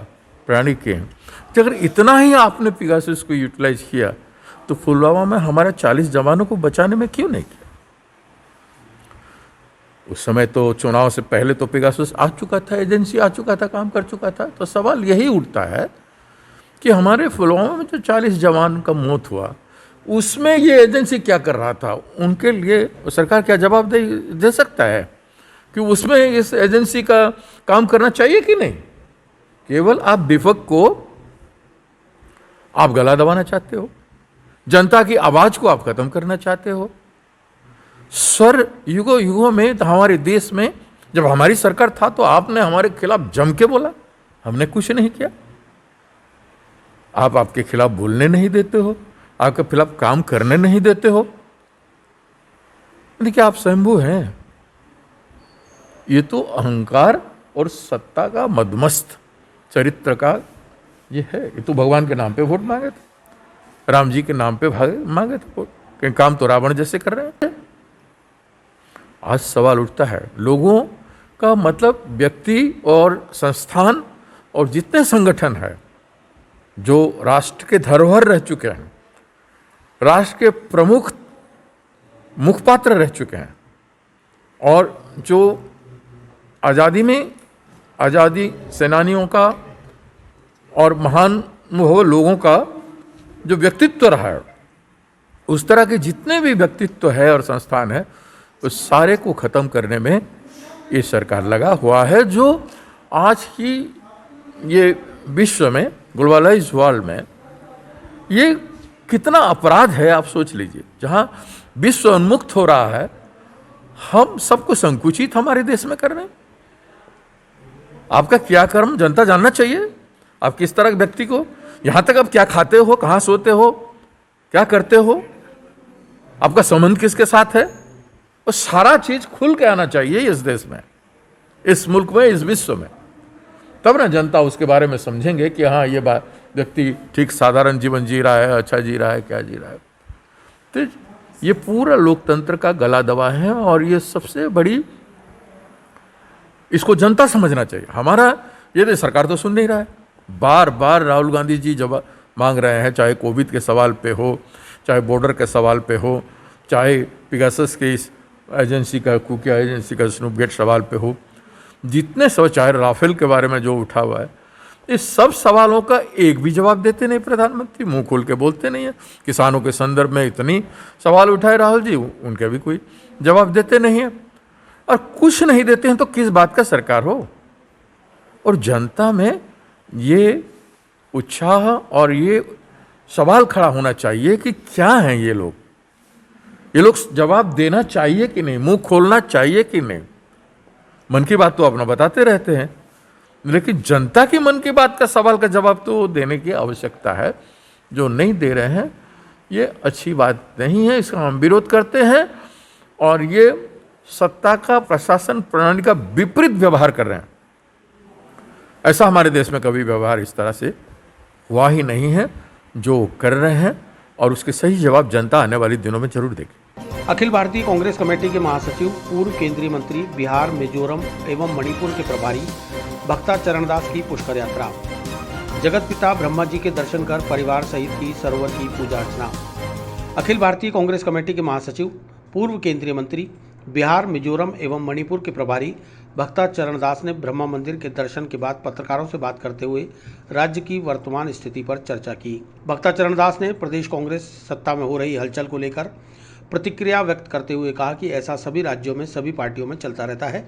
प्राणी के हैं। अगर इतना ही आपने पिगासस को यूटिलाइज किया तो पुलवामा में हमारे 40 जवानों को बचाने में क्यों नहीं किया? उस समय तो चुनाव से पहले तो पेगासस आ चुका था, एजेंसी आ चुका था, काम कर चुका था। तो सवाल यही उठता है कि हमारे पुलवामा में जो 40 जवान का मौत हुआ, उसमें ये एजेंसी क्या कर रहा था? उनके लिए सरकार क्या जवाब दे सकता है कि उसमें इस एजेंसी का काम करना चाहिए कि नहीं? केवल आप विपक्ष को आप गला दबाना चाहते हो, जनता की आवाज को आप खत्म करना चाहते हो। स्वर युगों युगों में तो हमारे देश में जब हमारी सरकार था तो आपने हमारे खिलाफ जम के बोला, हमने कुछ नहीं किया। आप आपके खिलाफ बोलने नहीं देते हो, आपके खिलाफ काम करने नहीं देते हो। देखिए, आप स्वयंभू हैं। ये तो अहंकार और सत्ता का मदमस्त चरित्र का ये है। ये तो भगवान के नाम पे वोट मांगे थे, राम जी के नाम पे मांगे थे वोट, कि काम तो रावण जैसे कर रहे हैं। आज सवाल उठता है, लोगों का मतलब व्यक्ति और संस्थान और जितने संगठन है जो राष्ट्र के धरोहर रह चुके हैं, राष्ट्र के प्रमुख मुखपात्र रह चुके हैं, और जो आज़ादी में आज़ादी सेनानियों का और महान लोगों का जो व्यक्तित्व रहा है, उस तरह के जितने भी व्यक्तित्व है और संस्थान है, उस सारे को ख़त्म करने में ये सरकार लगा हुआ है। जो आज की ये विश्व में, ग्लोबलाइज वर्ल्ड में, ये कितना अपराध है आप सोच लीजिए। जहाँ विश्व उन्मुक्त हो रहा है, हम सबको संकुचित हमारे देश में कर रहे हैं। आपका क्या कर्म जनता जानना चाहिए, आप किस तरह के व्यक्ति को, यहाँ तक आप क्या खाते हो, कहाँ सोते हो, क्या करते हो, आपका संबंध किसके साथ है, और सारा चीज खुल के आना चाहिए इस देश में, इस मुल्क में, इस विश्व में। तब ना जनता उसके बारे में समझेंगे कि हाँ, ये व्यक्ति ठीक साधारण जीवन जी रहा है, अच्छा जी रहा है, क्या जी रहा है। तो ये पूरा लोकतंत्र का गला दबा है, और ये सबसे बड़ी, इसको जनता समझना चाहिए। हमारा ये सरकार तो सुन नहीं रहा है। बार बार राहुल गांधी जी जवाब मांग रहे हैं, चाहे कोविड के सवाल पे हो, चाहे बॉर्डर के सवाल पे हो, चाहे पेगासस के इस एजेंसी का, खुफिया एजेंसी का स्नूपगेट सवाल पे हो, जितने सब, चाहे राफेल के बारे में जो उठा हुआ है, इस सब सवालों का एक भी जवाब देते नहीं प्रधानमंत्री, मुंह खोल के बोलते नहीं है। किसानों के संदर्भ में इतनी सवाल उठाए राहुल जी, उनके भी कोई जवाब देते नहीं है। और कुछ नहीं देते हैं तो किस बात का सरकार हो? और जनता में ये उत्साह और ये सवाल खड़ा होना चाहिए कि क्या हैं ये लोग जवाब देना चाहिए कि नहीं, मुंह खोलना चाहिए कि नहीं। मन की बात तो अपना बताते रहते हैं, लेकिन जनता की मन की बात का सवाल का जवाब तो देने की आवश्यकता है। जो नहीं दे रहे हैं, ये अच्छी बात नहीं है, इसका हम विरोध करते हैं। और ये सत्ता का, प्रशासन प्रणाली का विपरीत व्यवहार कर रहे हैं। ऐसा हमारे देश में कभी व्यवहार इस तरह से हुआ ही नहीं है जो कर रहे हैं, और उसके सही जवाब जनता आने वाले दिनों में जरूर देगी। अखिल भारतीय कांग्रेस कमेटी के महासचिव, पूर्व केंद्रीय मंत्री, बिहार, मिजोरम एवं मणिपुर के प्रभारी भक्ता चरणदास की पुष्कर यात्रा। जगत पिता ब्रह्मा जी के दर्शन कर परिवार सहित की सरोवर की पूजा अर्चना। अखिल भारतीय कांग्रेस कमेटी के महासचिव, पूर्व केंद्रीय मंत्री, बिहार, मिजोरम एवं मणिपुर के प्रभारी भक्ता चरणदास ने ब्रह्मा मंदिर के दर्शन के बाद पत्रकारों से बात करते हुए राज्य की वर्तमान स्थिति पर चर्चा की। भक्ता चरणदास ने प्रदेश कांग्रेस सत्ता में हो रही हलचल को लेकर प्रतिक्रिया व्यक्त करते हुए कहा कि ऐसा सभी राज्यों में, सभी पार्टियों में चलता रहता है।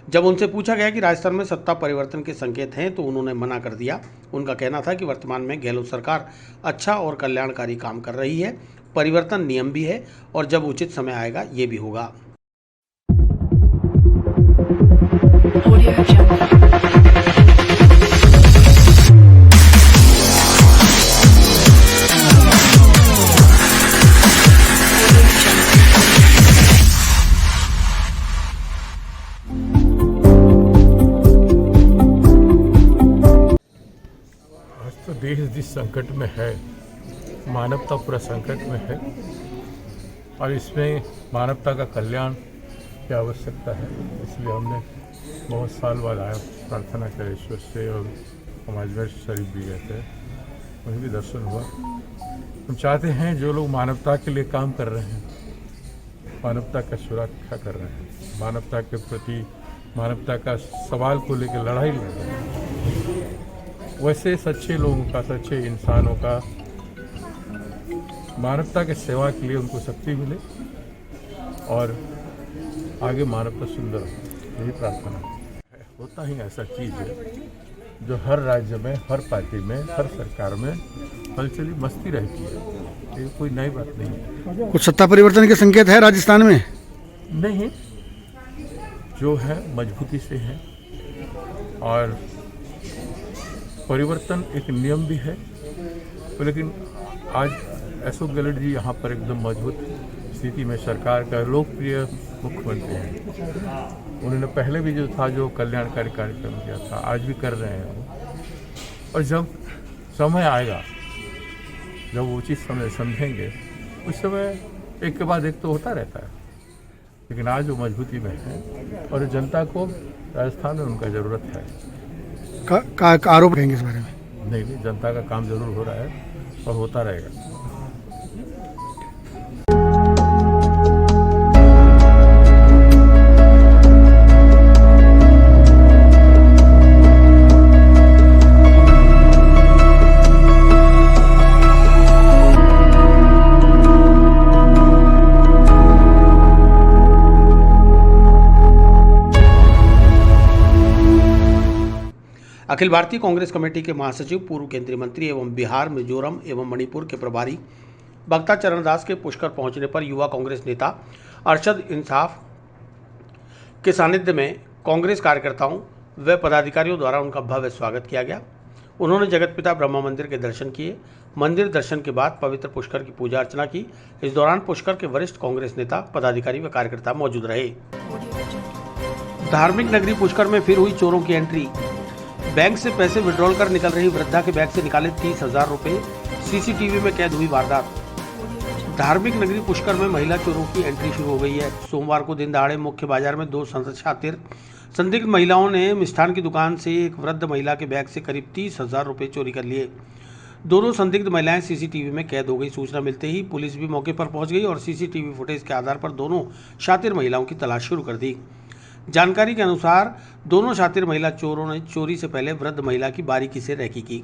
जब उनसे पूछा गया कि राजस्थान में सत्ता परिवर्तन के संकेत हैं तो उन्होंने मना कर दिया। उनका कहना था कि वर्तमान में गहलोत सरकार अच्छा और कल्याणकारी काम कर रही है, परिवर्तन नियम भी है और जब उचित समय आएगा ये भी होगा। देश जिस संकट में है, मानवता पूरा संकट में है, और इसमें मानवता का कल्याण की आवश्यकता है। इसलिए हमने बहुत साल बाद आया, प्रार्थना करे ईश्वर से, और हम अजमेर शरीफ भी गए थे, वहीं भी दर्शन हुआ। हम चाहते हैं जो लोग मानवता के लिए काम कर रहे हैं, मानवता का सुरक्षा कर रहे हैं, मानवता के प्रति मानवता का सवाल को लेकर लड़ाई लड़ रहे हैं। वैसे सच्चे लोगों का, सच्चे इंसानों का मानवता के सेवा के लिए उनको शक्ति मिले और आगे मानवता सुंदर हो, यही प्रार्थना है। होता ही ऐसा चीज़ है जो हर राज्य में, हर पार्टी में, हर सरकार में हलचली मस्ती रहती है, ये कोई नई बात नहीं है। कुछ सत्ता परिवर्तन के संकेत है राजस्थान में? नहीं, जो है मजबूती से है और परिवर्तन एक नियम भी है, लेकिन आज अशोक गहलोत जी यहाँ पर एकदम मजबूत स्थिति में सरकार का लोकप्रिय मुख्यमंत्री हैं। उन्होंने पहले भी जो था, जो कल्याणकारी कार्यक्रम किया था, आज भी कर रहे हैं वो। और जब समय आएगा, जब उचित समय समझेंगे, उस समय एक के बाद एक तो होता रहता है, लेकिन आज वो मजबूती में है और जनता को राजस्थान में उनका ज़रूरत है। आरोप कहेंगे इस बारे में? नहीं, जनता का काम जरूर हो रहा है और होता रहेगा। अखिल भारतीय कांग्रेस कमेटी के महासचिव, पूर्व केंद्रीय मंत्री एवं बिहार, मिजोरम एवं मणिपुर के प्रभारी भक्ता चरण दास के पुष्कर पहुंचने पर युवा कांग्रेस नेता अरशद इंसाफ के सानिध्य में कांग्रेस कार्यकर्ताओं व पदाधिकारियों द्वारा उनका भव्य स्वागत किया गया। उन्होंने जगतपिता ब्रह्मा मंदिर के दर्शन किए। मंदिर दर्शन के बाद पवित्र पुष्कर की पूजा अर्चना की। इस दौरान पुष्कर के वरिष्ठ कांग्रेस नेता, पदाधिकारी व कार्यकर्ता मौजूद रहे। धार्मिक नगरी पुष्कर में फिर हुई चोरों की एंट्री। बैंक से पैसे विड्रॉल कर निकल रही वृद्धा के बैग से निकाले 30,000 रुपए। सीसीटीवी में कैद हुई वारदात। धार्मिक नगरी पुष्कर में महिला चोरों की एंट्री शुरू हो गई है। सोमवार को दिन दहाड़े मुख्य बाजार में दो शातिर संदिग्ध महिलाओं ने मिष्ठान की दुकान से एक वृद्ध महिला के बैग से करीब 30,000 रुपए चोरी कर लिए। दोनों संदिग्ध महिलाएं सीसीटीवी में कैद हो गई। सूचना मिलते ही पुलिस भी मौके पर पहुंच गई और सीसीटीवी फुटेज के आधार पर दोनों शातिर महिलाओं की तलाश शुरू कर दी। जानकारी के अनुसार दोनों शातिर महिला चोरों ने चोरी से पहले वृद्ध महिला की बारीकी से रेकी की।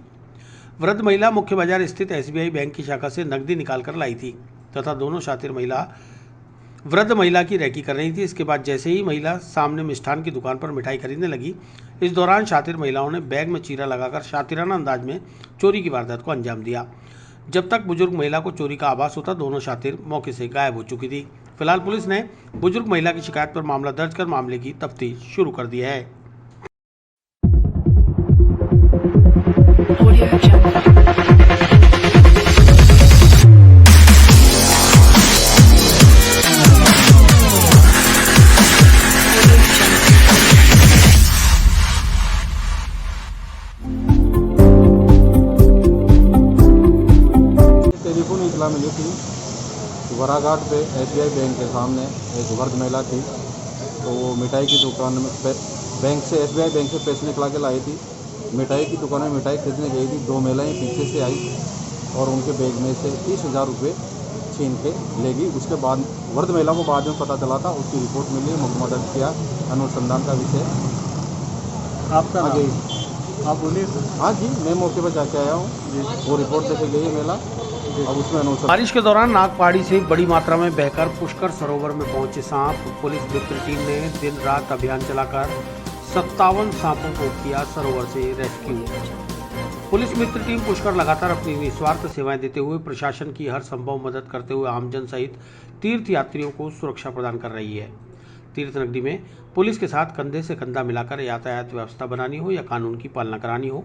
वृद्ध महिला मुख्य बाजार स्थित SBI बैंक की शाखा से नकदी निकालकर लाई थी तथा दोनों शातिर महिला वृद्ध महिला की रेकी कर रही थी। इसके बाद जैसे ही महिला सामने मिष्ठान की दुकान पर मिठाई खरीदने लगी, इस दौरान शातिर महिलाओं ने बैग में चीरा लगाकर शातिराना अंदाज में चोरी की वारदात को अंजाम दिया। जब तक बुजुर्ग महिला को चोरी का आभास होता, दोनों शातिर मौके से गायब हो चुकी थी। फिलहाल पुलिस ने बुजुर्ग महिला की शिकायत पर मामला दर्ज कर मामले की तफ्तीश शुरू कर दी है। टेलीफोन इतला मिली थी, वराघाट पे SBI बैंक के सामने एक वृद्ध महिला थी, तो वो मिठाई की दुकान में बैंक से SBI बैंक से पैसे निकला के लाई थी। मिठाई की दुकान में मिठाई खरीदने गई थी। दो महिलाएं पीछे से आई और उनके बैग में से 30,000 रुपये छीन के ले गई। उसके बाद वृद्ध महिला को बाद में पता चला था, उसकी रिपोर्ट मिली, मुकदमा दर्ज किया, अनुसंधान का विषय। आपका आगे आप बोलिए। हाँ जी, मैं मौके पर जाके आया हूँ, वो रिपोर्ट देके गई है महिला। अब उसमें बारिश के दौरान नाग पहाड़ी से बड़ी मात्रा में बहकर पुष्कर सरोवर में पहुंचे सांप। पुलिस मित्र टीम ने दिन रात अभियान चलाकर 57 सांपों को किया सरोवर से रेस्क्यू। पुलिस मित्र टीम पुष्कर लगातार अपनी निस्वार्थ सेवाएं देते हुए प्रशासन की हर संभव मदद करते हुए आमजन सहित तीर्थ यात्रियों को सुरक्षा प्रदान कर रही है। तीर्थ नगरी में पुलिस के साथ कंधे से कंधा मिलाकर यातायात व्यवस्था बनानी हो या कानून की पालना करानी हो,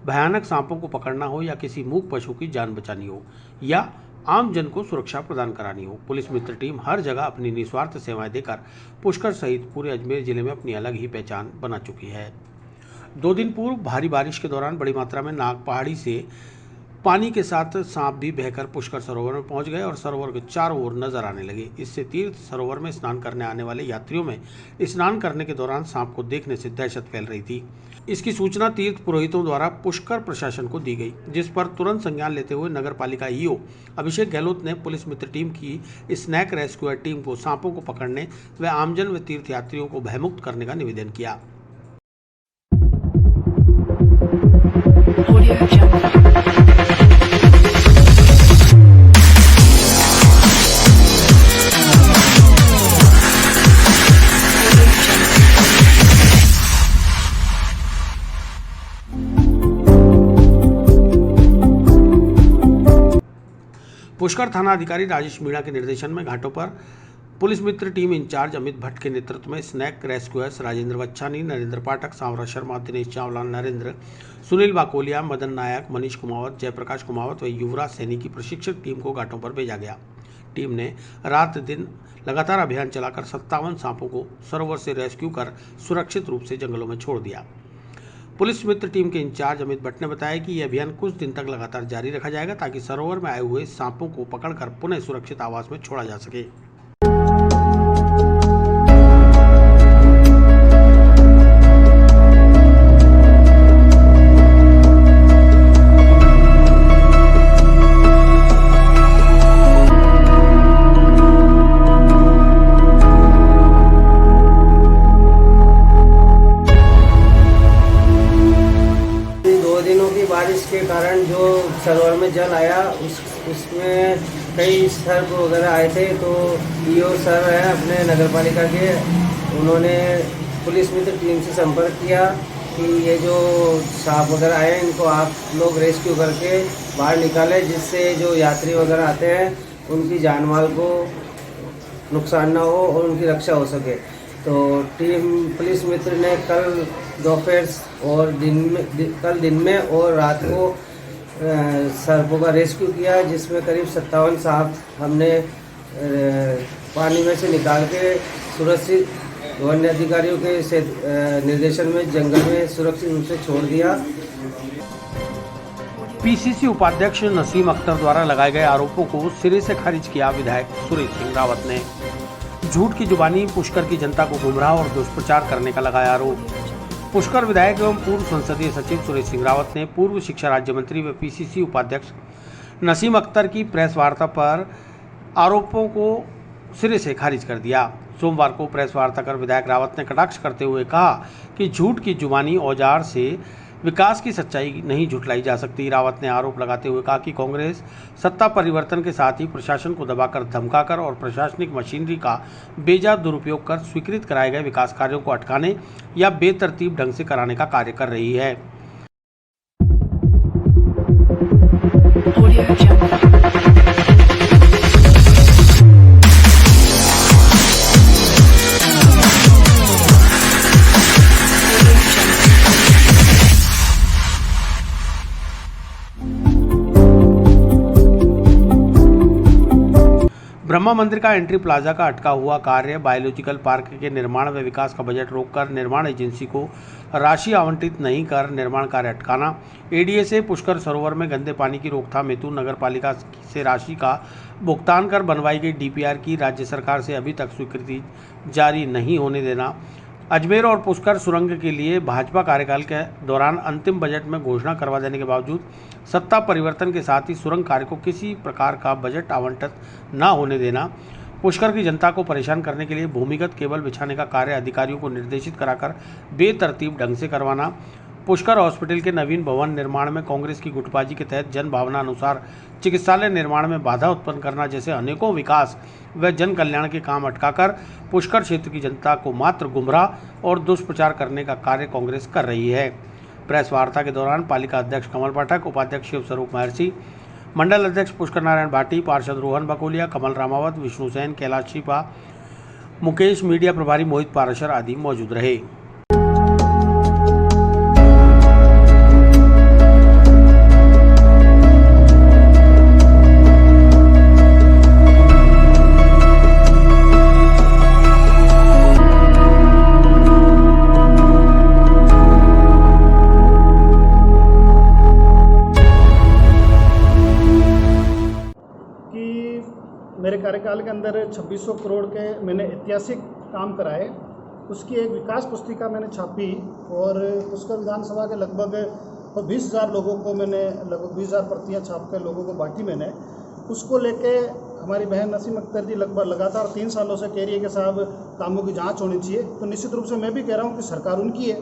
भयानक सांपों को पकड़ना हो या किसी मूक पशु की जान बचानी हो या आम जन को सुरक्षा प्रदान करानी हो, पुलिस मित्र टीम हर जगह अपनी निस्वार्थ सेवाएं देकर पुष्कर सहित पूरे अजमेर जिले में अपनी अलग ही पहचान बना चुकी है। 2 दिन पूर्व भारी बारिश के दौरान बड़ी मात्रा में नाग पहाड़ी से पानी के साथ सांप भी बहकर पुष्कर सरोवर में पहुंच गए और सरोवर के चारों ओर नजर आने लगे। इससे तीर्थ सरोवर में स्नान करने आने वाले यात्रियों में स्नान करने के दौरान सांप को देखने से दहशत फैल रही थी। इसकी सूचना तीर्थ पुरोहितों द्वारा पुष्कर प्रशासन को दी गई, जिस पर तुरंत संज्ञान लेते हुए नगर पालिका ईओ अभिषेक गहलोत ने पुलिस मित्र टीम की स्नैक रेस्क्यू टीम को सांपों को पकड़ने व आमजन व तीर्थ यात्रियों को भयमुक्त करने का निवेदन किया। पुष्कर थाना अधिकारी राजेश मीणा के निर्देशन में घाटों पर पुलिस मित्र टीम इंचार्ज अमित भट्ट के नेतृत्व में स्नैक रेस्क्यूअर्स राजेंद्र बच्चानी, नरेंद्र पाठक, सांवरा शर्मा, दिनेश चावला, नरेंद्र, सुनील बाकोलिया, मदन नायक, मनीष कुमावत, जयप्रकाश कुमावत व युवराज सैनी की प्रशिक्षित टीम को घाटों पर भेजा गया। टीम ने रात दिन लगातार अभियान चलाकर 57 सांपों को सरोवर से रेस्क्यू कर सुरक्षित रूप से जंगलों में छोड़ दिया। पुलिस मित्र टीम के इंचार्ज अमित भट्ट ने बताया कि यह अभियान कुछ दिन तक लगातार जारी रखा जाएगा ताकि सरोवर में आए हुए सांपों को पकड़कर पुनः सुरक्षित आवास में छोड़ा जा सके। बारिश के कारण जो सरोवर में जल आया उसमें कई सर्प वगैरह आए थे, तो ईओ सर हैं अपने नगर पालिका के, उन्होंने पुलिस मित्र टीम से संपर्क किया कि ये जो सांप वगैरह आए हैं इनको आप लोग रेस्क्यू करके बाहर निकालें, जिससे जो यात्री वगैरह आते हैं उनकी जान माल को नुकसान ना हो और उनकी रक्षा हो सके। तो टीम पुलिस मित्र ने कल दोपहर और कल दिन में और रात को सर्पों का रेस्क्यू किया, जिसमें करीब 57 सांप हमने पानी में से निकाल के सुरक्षित वन्य अधिकारियों के निर्देशन में जंगल में सुरक्षित रूप से छोड़ दिया। पीसीसी उपाध्यक्ष नसीम अख्तर द्वारा लगाए गए आरोपों को सिरे से खारिज किया विधायक सुरेश सिंह रावत ने। झूठ की जुबानी पुष्कर की जनता को गुमराह और दुष्प्रचार करने का लगाया आरोप। पुष्कर विधायक एवं पूर्व संसदीय सचिव सुरेश सिंह रावत ने पूर्व शिक्षा राज्य मंत्री व पीसीसी उपाध्यक्ष नसीम अख्तर की प्रेस वार्ता पर आरोपों को सिरे से खारिज कर दिया। सोमवार को प्रेस वार्ता कर विधायक रावत ने कटाक्ष करते हुए कहा कि झूठ की जुबानी औजार से विकास की सच्चाई नहीं झुठलाई जा सकती। रावत ने आरोप लगाते हुए कहा कि कांग्रेस सत्ता परिवर्तन के साथ ही प्रशासन को दबाकर, धमकाकर और प्रशासनिक मशीनरी का बेजा दुरुपयोग कर स्वीकृत कराए गए विकास कार्यों को अटकाने या बेतरतीब ढंग से कराने का कार्य कर रही है। ब्रह्मा मंदिर का एंट्री प्लाजा का अटका हुआ कार्य, बायोलॉजिकल पार्क के निर्माण व विकास का बजट रोककर निर्माण एजेंसी को राशि आवंटित नहीं कर निर्माण कार्य अटकाना, एडीए से पुष्कर सरोवर में गंदे पानी की रोकथाम हेतु नगर पालिका से राशि का भुगतान कर बनवाई गई डीपीआर की राज्य सरकार से अभी तक स्वीकृति जारी नहीं होने देना, अजमेर और पुष्कर सुरंग के लिए भाजपा कार्यकाल के दौरान अंतिम बजट में घोषणा करवा देने के बावजूद सत्ता परिवर्तन के साथ ही सुरंग कार्य को किसी प्रकार का बजट आवंटित न होने देना, पुष्कर की जनता को परेशान करने के लिए भूमिगत केबल बिछाने का कार्य अधिकारियों को निर्देशित कराकर बेतरतीब ढंग से करवाना, पुष्कर हॉस्पिटल के नवीन भवन निर्माण में कांग्रेस की गुटबाजी के तहत जन भावना अनुसार चिकित्सालय निर्माण में बाधा उत्पन्न करना जैसे अनेकों विकास व जन कल्याण के काम अटकाकर पुष्कर क्षेत्र की जनता को मात्र गुमराह और दुष्प्रचार करने का कार्य कांग्रेस कर रही है। प्रेस वार्ता के दौरान पालिका अध्यक्ष कमल पाठक, उपाध्यक्ष शिव स्वरूप महर्षि, मंडल अध्यक्ष पुष्कर नारायण भाटी, पार्षद रोहन बकोलिया, कमल रामावत, विष्णु सैन, कैलाश छिपा, मुकेश, मीडिया प्रभारी मोहित पाराशर आदि मौजूद रहे। मेरे कार्यकाल के अंदर 2600 करोड़ के मैंने ऐतिहासिक काम कराए। उसकी एक विकास पुस्तिका मैंने छापी और उसका विधानसभा के लगभग 20,000 लोगों को मैंने लगभग 20,000 प्रतियाँ छाप कर लोगों को बांटी मैंने। उसको लेके हमारी बहन नसीम अख्तर जी लगभग लगातार 3 सालों से कह रही है कि साहब कामों की जांच होनी चाहिए। तो निश्चित रूप से मैं भी कह रहा हूँ कि सरकार उनकी है,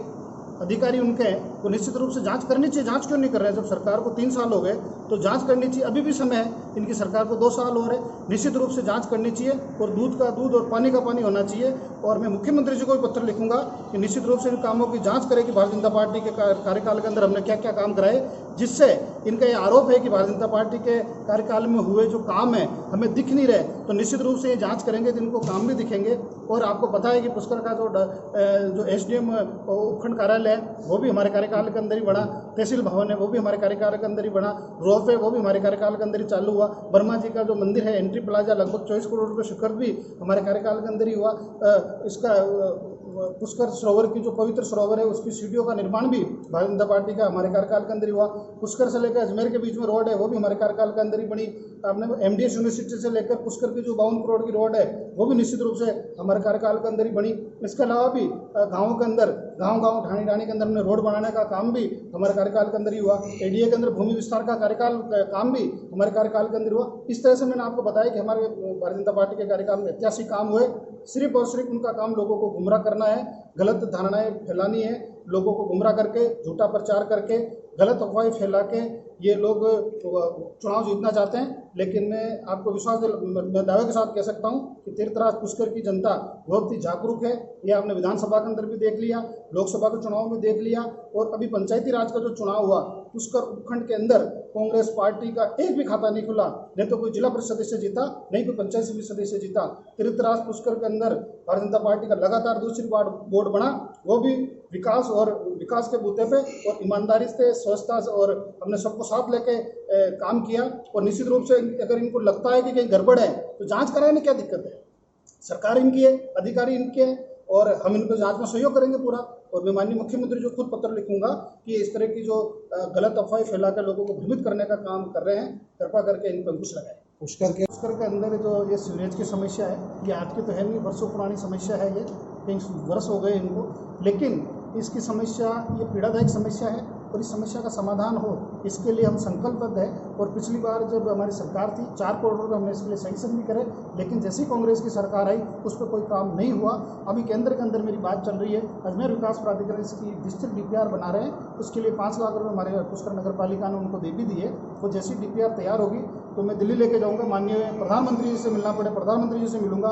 अधिकारी उनके हैं, तो निश्चित रूप से जांच करनी चाहिए। जांच क्यों नहीं कर रहे हैं? जब सरकार को 3 साल हो गए तो जांच करनी चाहिए। अभी भी समय है, इनकी सरकार को 2 साल हो रहे, निश्चित रूप से जांच करनी चाहिए और दूध का दूध और पानी का पानी होना चाहिए। और मैं मुख्यमंत्री जी को भी पत्र लिखूंगा कि निश्चित रूप से इन कामों की जांच करें कि भारतीय जनता पार्टी के कार्यकाल के अंदर हमने क्या क्या काम कराए, जिससे इनका ये आरोप है कि भारतीय जनता पार्टी के कार्यकाल में हुए जो काम है हमें दिख नहीं रहे। तो निश्चित रूप से ये जांच करेंगे तो इनको काम भी दिखेंगे। और आपको पता है कि पुष्कर का जो SDM उपखंड कार्यालय है वो भी हमारे कार्यकाल के अंदर ही बना, तहसील भवन है वो भी हमारे कार्यकाल के अंदर ही बना, रोप है वो भी हमारे कार्यकाल के अंदर ही चालू हुआ, वर्मा जी का जो मंदिर है एंट्री प्लाजा लगभग 24 करोड़ रुपये शिखर भी हमारे कार्यकाल के अंदर ही हुआ। इसका पुष्कर सरोवर की जो पवित्र सरोवर है उसकी सीढ़ियों का निर्माण भी भारतीय जनता पार्टी का हमारे कार्यकाल के अंदर ही हुआ। पुष्कर से लेकर अजमेर के बीच में रोड है वो भी हमारे कार्यकाल के अंदर ही बनी। आपने MDS यूनिवर्सिटी से लेकर पुष्कर की जो 52 करोड़ की रोड है वो भी निश्चित रूप से हमारे कार्यकाल के अंदर ही बनी। इसके अलावा भी गाँवों के अंदर गाँव ढाणी ढाणी के अंदर हमने रोड बनाने का काम भी हमारे कार्यकाल के अंदर ही हुआ। ADA के अंदर भूमि विस्तार का काम भी हमारे कार्यकाल के अंदर हुआ। इस तरह से मैंने आपको बताया कि हमारे भारतीय जनता पार्टी के कार्यकाल में ऐतिहासिक काम हुए। सिर्फ और सिर्फ उनका काम लोगों को गुमराह करना है, गलत धारणाएं फैलानी है, लोगों को गुमराह करके झूठा प्रचार करके गलत अफवाहें फैला के ये लोग चुनाव जीतना चाहते हैं। लेकिन मैं आपको मैं दावे के साथ कह सकता हूं कि तीर्थराज पुष्कर की जनता बहुत ही जागरूक है। ये आपने विधानसभा के अंदर भी देख लिया, लोकसभा के चुनाव में देख लिया और अभी पंचायती राज का जो चुनाव हुआ पुष्कर उपखंड के अंदर कांग्रेस पार्टी का एक भी खाता नहीं खुला, नहीं तो कोई जिला परिषद सदस्य जीता, नहीं कोई पंचायत समिति सदस्य जीता। तीर्थराज पुष्कर के अंदर भारतीय जनता पार्टी का लगातार दूसरी बार बोर्ड बना, वो भी विकास के बूते पे और ईमानदारी से, स्वच्छता से और हमने सबको साथ लेके काम किया। और निश्चित रूप से अगर इनको लगता है कि कहीं गड़बड़ है तो जांच कराने क्या दिक्कत है? सरकार इनकी है, अधिकारी इनके हैं और हम इनको जांच में सहयोग करेंगे पूरा। और मैं माननीय मुख्यमंत्री जो खुद पत्र लिखूंगा कि इस तरह की जो गलत अफवाहें फैलाकर लोगों को भ्रमित करने का काम कर रहे हैं, कृपा करके इन पर अंकुश लगाएं। पुष्कर के अंदर जो ये सीवरेज की समस्या है ये आज की तो है नहीं, वर्षों पुरानी समस्या है। ये कई वर्ष हो गए इनको, लेकिन इसकी समस्या ये पीड़ादायक समस्या है और इस समस्या का समाधान हो इसके लिए हम संकल्पबद्ध हैं। और पिछली बार जब हमारी सरकार थी 4 करोड़ रुपये हमने इसके लिए सैंक्शन भी करे, लेकिन जैसे ही कांग्रेस की सरकार आई उस पर कोई काम नहीं हुआ। अभी केंद्र के अंदर मेरी बात चल रही है, अजमेर विकास प्राधिकरण इसकी डिस्ट्रिक्ट DPR बना रहे हैं, उसके लिए 5 लाख रुपये हमारे पुष्कर नगर पालिका ने उनको दे भी दिए। वो जैसी DPR तैयार होगी तो मैं दिल्ली लेके जाऊँगा, माननीय प्रधानमंत्री जी से मिलना पड़े प्रधानमंत्री जी से मिलूंगा,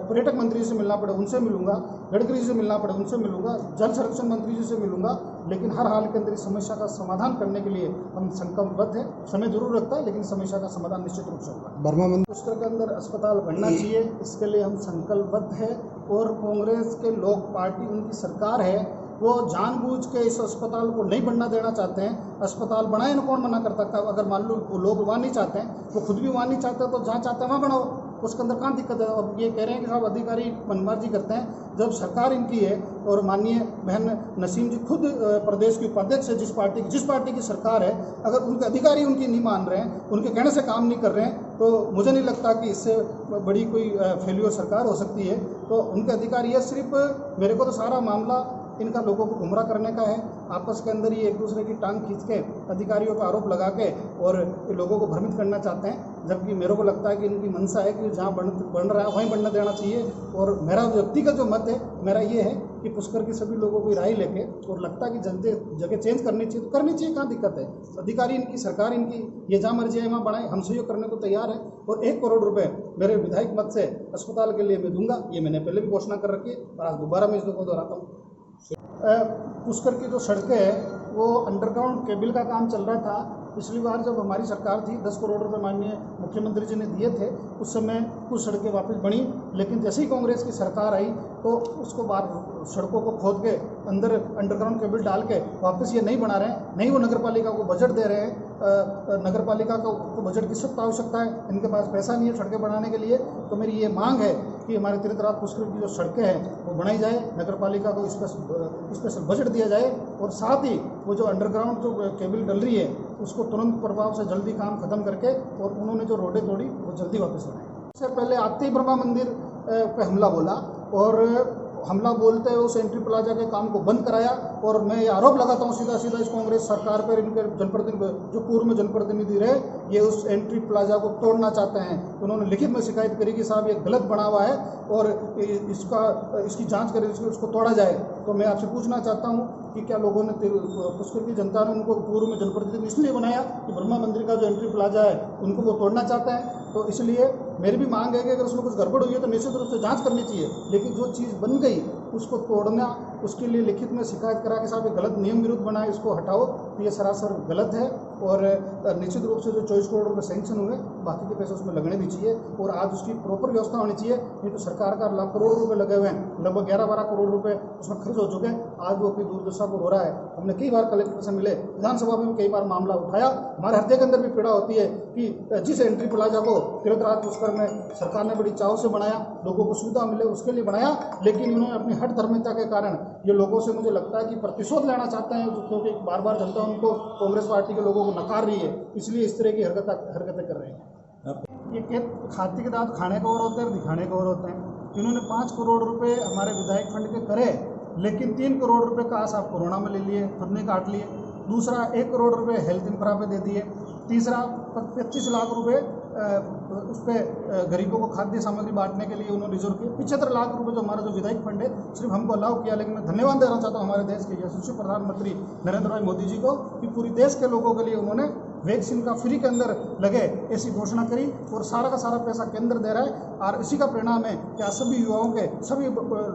पर्यटक मंत्री जी से मिलना पड़े उनसे मिलूंगा, गडकरी जी से मिलना पड़े उनसे मिलूंगा, जल संरक्षण मंत्री जी से मिलूंगा, लेकिन हर हाल के अंदर इस समस्या का समाधान करने के लिए हम संकल्पबद्ध हैं। समय जरूर लगता है लेकिन समस्या का समाधान निश्चित रूप से होगा। पुष्कर के अंदर अस्पताल बनना चाहिए, इसके लिए हम संकल्पबद्ध हैं। और कांग्रेस के लोग पार्टी उनकी सरकार है, वो जानबूझ के इस अस्पताल को नहीं बनना देना चाहते हैं। अस्पताल बनाए ना, कौन मना करता था? अगर मान लो लोग वहाँ नहीं चाहते हैं, वो खुद भी वहाँ नहीं चाहते तो जहाँ चाहते हैं वहाँ बनाओ, उसके अंदर कहाँ दिक्कत है? अब ये कह रहे हैं कि साहब अधिकारी मनमार्जी करते हैं, जब सरकार इनकी है और माननीय बहन नसीम जी खुद प्रदेश की उपाध्यक्ष है जिस पार्टी की सरकार है, अगर उनके अधिकारी उनकी नहीं मान रहे हैं, उनके कहने से काम नहीं कर रहे हैं, तो मुझे नहीं लगता कि इससे बड़ी कोई फेल्योर सरकार हो सकती है। तो उनके अधिकारी है, सिर्फ मेरे को तो सारा मामला इनका लोगों को गुमराह करने का है। आपस के अंदर ही एक दूसरे की टांग खींच के अधिकारियों पर आरोप लगा के और लोगों को भ्रमित करना चाहते हैं, जबकि मेरे को लगता है कि इनकी मंशा है कि जहाँ बन रहा है वहीं बनने देना चाहिए। और मेरा व्यक्तिगत जो मत है मेरा ये है कि पुष्कर की सभी लोगों को राय लेके और लगता है कि जगह चेंज करनी चाहिए तो करनी चाहिए, कहाँ दिक्कत है? अधिकारी इनकी, सरकार इनकी, ये जहाँ मर्जी है वहाँ बढ़ाएं, हम सहयोग करने को तैयार है। और 1 करोड़ रुपये मेरे विधायक मत से अस्पताल के लिए मैं दूंगा, ये मैंने पहले भी घोषणा कर रखी है और आज दोबारा मैं इसको दोहराता हूँ। पुष्कर की जो सड़कें हैं वो अंडरग्राउंड केबल का काम चल रहा था। पिछली बार जब हमारी सरकार थी 10 करोड़ रुपए माननीय मुख्यमंत्री जी ने दिए थे, उस समय कुछ सड़कें वापस बनी, लेकिन जैसे ही कांग्रेस की सरकार आई तो उसको बाहर सड़कों को खोद के अंदर अंडरग्राउंड केबल डाल के वापस ये नहीं बना रहे हैं, नहीं वो नगर पालिका को बजट दे रहे हैं। नगर पालिका को बजट की सख्त आवश्यकता है, इनके पास पैसा नहीं है सड़कें बनाने के लिए। तो मेरी ये मांग है कि हमारे तीर्थराज पुष्कर की जो सड़कें हैं वो बनाई जाए, नगर पालिका को स्पेशल बजट दिया जाए और साथ ही वो जो अंडरग्राउंड जो केबल डल रही है उसको तुरंत प्रभाव से जल्दी काम खत्म करके और उन्होंने जो रोडें तोड़ी वो जल्दी वापस लगाएं। से पहले आते ही ब्रह्मा मंदिर पे हमला बोला और हमला बोलते हुए उस एंट्री प्लाजा के काम को बंद कराया। और मैं ये आरोप लगाता हूँ सीधा सीधा इस कांग्रेस सरकार पर, इनके जनप्रतिनिधि जो पूर्व में जनप्रतिनिधि रहे, ये उस एंट्री प्लाजा को तोड़ना चाहते हैं। उन्होंने लिखित में शिकायत करी कि साहब ये गलत बना हुआ है और इसकी जांच करें, उसको तोड़ा जाए। तो मैं आपसे पूछना चाहता हूँ कि क्या लोगों ने, पुष्कर की जनता ने उनको पूर्व में जनप्रतिनिधि इसलिए बनाया कि ब्रह्मा मंदिर का जो एंट्री प्लाजा है उनको वो तोड़ना चाहते हैं? तो इसलिए मेरी भी मांग है कि अगर उसमें कुछ गड़बड़ हुई है तो निश्चित रूप से जांच करनी चाहिए, लेकिन जो चीज़ बन गई उसको तोड़ना, उसके लिए लिखित में शिकायत करा कि साहब ये गलत नियम विरुद्ध बना है, इसको हटाओ, तो ये सरासर गलत है। और निश्चित रूप से जो 24 करोड़ रुपये सैंक्शन हुए, बाकी के पैसे उसमें लगने भी चाहिए और आज उसकी प्रॉपर व्यवस्था होनी चाहिए। नहीं तो सरकार का लाख करोड़ रुपए लगे हुए हैं, लगभग 11-12 करोड़ रुपए उसमें खर्च हो चुके हैं। आज वो अपनी दुर्दशा को रो रहा है। हमने कई बार कलेक्टर से मिले, विधानसभा में कई बार मामला उठाया। हमारे हृदय के अंदर भी पीड़ा होती है कि जिस एंट्री प्लाजा को तीर्थराज पुष्कर में सरकार ने बड़ी चाव से बनाया, लोगों को सुविधा मिले उसके लिए बनाया, लेकिन इन्होंने अपनी हठ धर्मिता के कारण ये लोगों से, मुझे लगता है कि प्रतिशोध लेना चाहते हैं, क्योंकि बार बार जनता उनको, कांग्रेस पार्टी के लोगों को नकार रही है, इसलिए इस तरह की हरकतें कर रहे हैं। ये खेत खाते के दांत खाने का और होते हैं, दिखाने का और होते हैं। इन्होंने 5 करोड़ रुपए हमारे विधायक फंड के करे, लेकिन 3 करोड़ रुपए का आप कोरोना में ले लिए, खुद ने काट लिए। दूसरा 1 करोड़ रुपए हेल्थ इंफ्रा पे दे दिए। तीसरा 25 लाख रुपए उस पर गरीबों को खाद्य सामग्री बांटने के लिए उन्होंने रिजर्व किए। 75 लाख रुपए जो हमारा जो विधायक फंड है सिर्फ हमको अलाउ किया। लेकिन मैं धन्यवाद देना चाहता हूँ हमारे देश के यशस्वी प्रधानमंत्री नरेंद्र भाई मोदी जी को कि पूरी देश के लोगों के लिए उन्होंने वैक्सीन का फ्री के अंदर लगे ऐसी घोषणा करी और सारा का सारा पैसा केंद्र दे रहा है। और इसी का परिणाम है कि आज सभी युवाओं के, सभी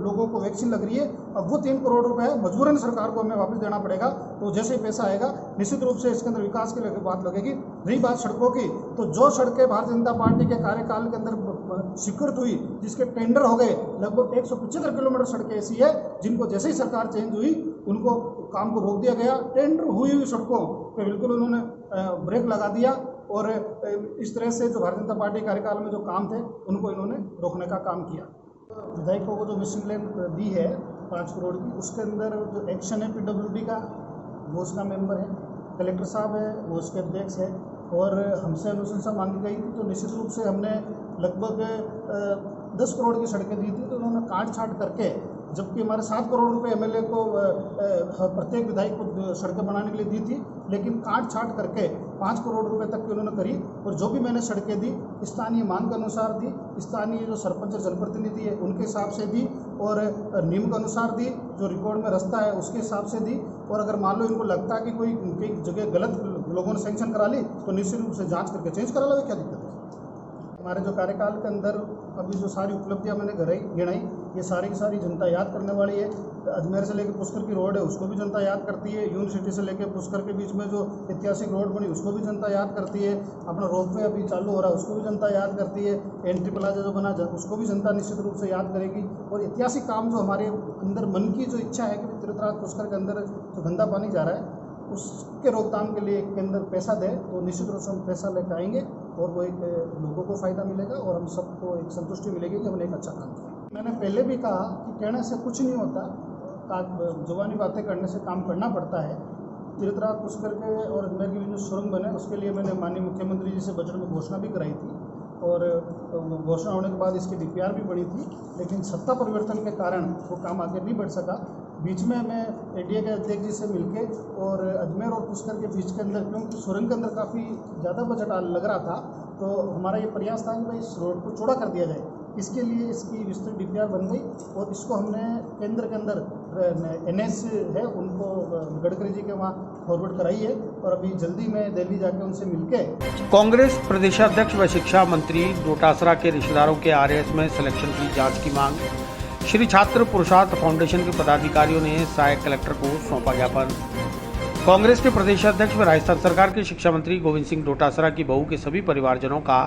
लोगों को वैक्सीन लग रही है। अब वो 3 करोड़ रुपए है, मजबूरन सरकार को हमें वापस देना पड़ेगा। तो जैसे ही पैसा आएगा निश्चित रूप से इसके अंदर विकास के लिए बात लगेगी। रही बात सड़कों की, तो जो सड़कें भारतीय जनता पार्टी के कार्यकाल के अंदर स्वीकृत हुई, जिसके टेंडर हो गए, लगभग 175 किलोमीटर सड़कें ऐसी है जिनको जैसे ही सरकार चेंज हुई उनको काम को रोक दिया गया। टेंडर हुई सड़कों पे बिल्कुल उन्होंने ब्रेक लगा दिया और इस तरह से जो भारतीय जनता पार्टी कार्यकाल में जो काम थे उनको इन्होंने रोकने का काम किया। विधायकों को जो मिसिंग लेन दी है 5 करोड़ की, उसके अंदर जो एक्शन है PWD का, वो उसका मेंबर है, कलेक्टर साहब है वो उसके अध्यक्ष है और हमसे अनुशंसा मांगी गई थी। तो निश्चित रूप से हमने लगभग 10 करोड़ की सड़कें दी थी, तो उन्होंने काट छाट करके, जबकि हमारे 7 करोड़ रुपए MLA को प्रत्येक विधायक को सड़कें बनाने के लिए दी थी, लेकिन काट छाट करके 5 करोड़ रुपए तक की उन्होंने करी। और जो भी मैंने सड़कें दी स्थानीय मांग के अनुसार दी, स्थानीय जो सरपंच और जनप्रतिनिधि है उनके हिसाब से दी और नियम के अनुसार दी, जो रिकॉर्ड में रास्ता है उसके हिसाब से दी। और अगर मान लो इनको लगता है कि कोई जगह गलत लोगों ने सैंक्शन करा ली तो निश्चित रूप से जाँच करके चेंज करा लो, क्या दिक्कत है। हमारे जो कार्यकाल के अंदर अभी जो सारी उपलब्धियां मैंने गिनाई, ये सारी की सारी जनता याद करने वाली है। अजमेर से लेकर पुष्कर की रोड है उसको भी जनता याद करती है। यूनिवर्सिटी से लेकर पुष्कर के बीच में जो ऐतिहासिक रोड बनी उसको भी जनता याद करती है। अपना रोपवे अभी चालू हो रहा है उसको भी जनता याद करती है। एंट्री प्लाजा जो बना उसको भी जनता निश्चित रूप से याद करेगी। और ऐतिहासिक काम जो हमारे अंदर मन की जो इच्छा है कि तीर्थराज पुष्कर के अंदर जो गंदा पानी जा रहा है उसके रोकथाम के लिए केंद्र पैसा दे, तो निश्चित रूप से हम पैसा लेकर आएंगे और वो एक लोगों को फ़ायदा मिलेगा और हम सबको एक संतुष्टि मिलेगी कि हमने एक अच्छा काम किया। मैंने पहले भी कहा कि कहने से कुछ नहीं होता, जुबानी बातें करने से काम करना पड़ता है। तीर्थराज पुष्कर के और अजमेर के बीच जो सुरंग बने उसके लिए मैंने माननीय मुख्यमंत्री जी से बजट में घोषणा भी कराई थी और घोषणा होने के बाद इसकी DPR भी बनी थी, लेकिन सत्ता परिवर्तन के कारण वो काम आगे नहीं बढ़ सका। बीच में मैं ADA के अध्यक्ष जी से मिलके और अजमेर और पुष्कर के बीच के अंदर, क्योंकि सुरंग के अंदर काफ़ी ज़्यादा बजट लग रहा था, तो हमारा ये प्रयास था कि भाई इस रोड को चौड़ा कर दिया जाए। इसके लिए इसकी विस्तृत DPR बन गई और इसको हमने केंद्र के अंदर NS है उनको गडकरी जी के वहाँ फॉरवर्ड कराई है और अभी जल्दी मैं दिल्ली जाके उनसे मिलके। कांग्रेस प्रदेशाध्यक्ष व शिक्षा मंत्री डोटासरा के रिश्तेदारों के RAS में सिलेक्शन की जांच की मांग। श्री छात्र पुरुषार्थ फाउंडेशन के पदाधिकारियों ने सहायक कलेक्टर को सौंपा ज्ञापन। कांग्रेस के प्रदेशाध्यक्ष व राजस्थान सरकार के शिक्षा मंत्री गोविंद सिंह डोटासरा की बहू के सभी परिवारजनों का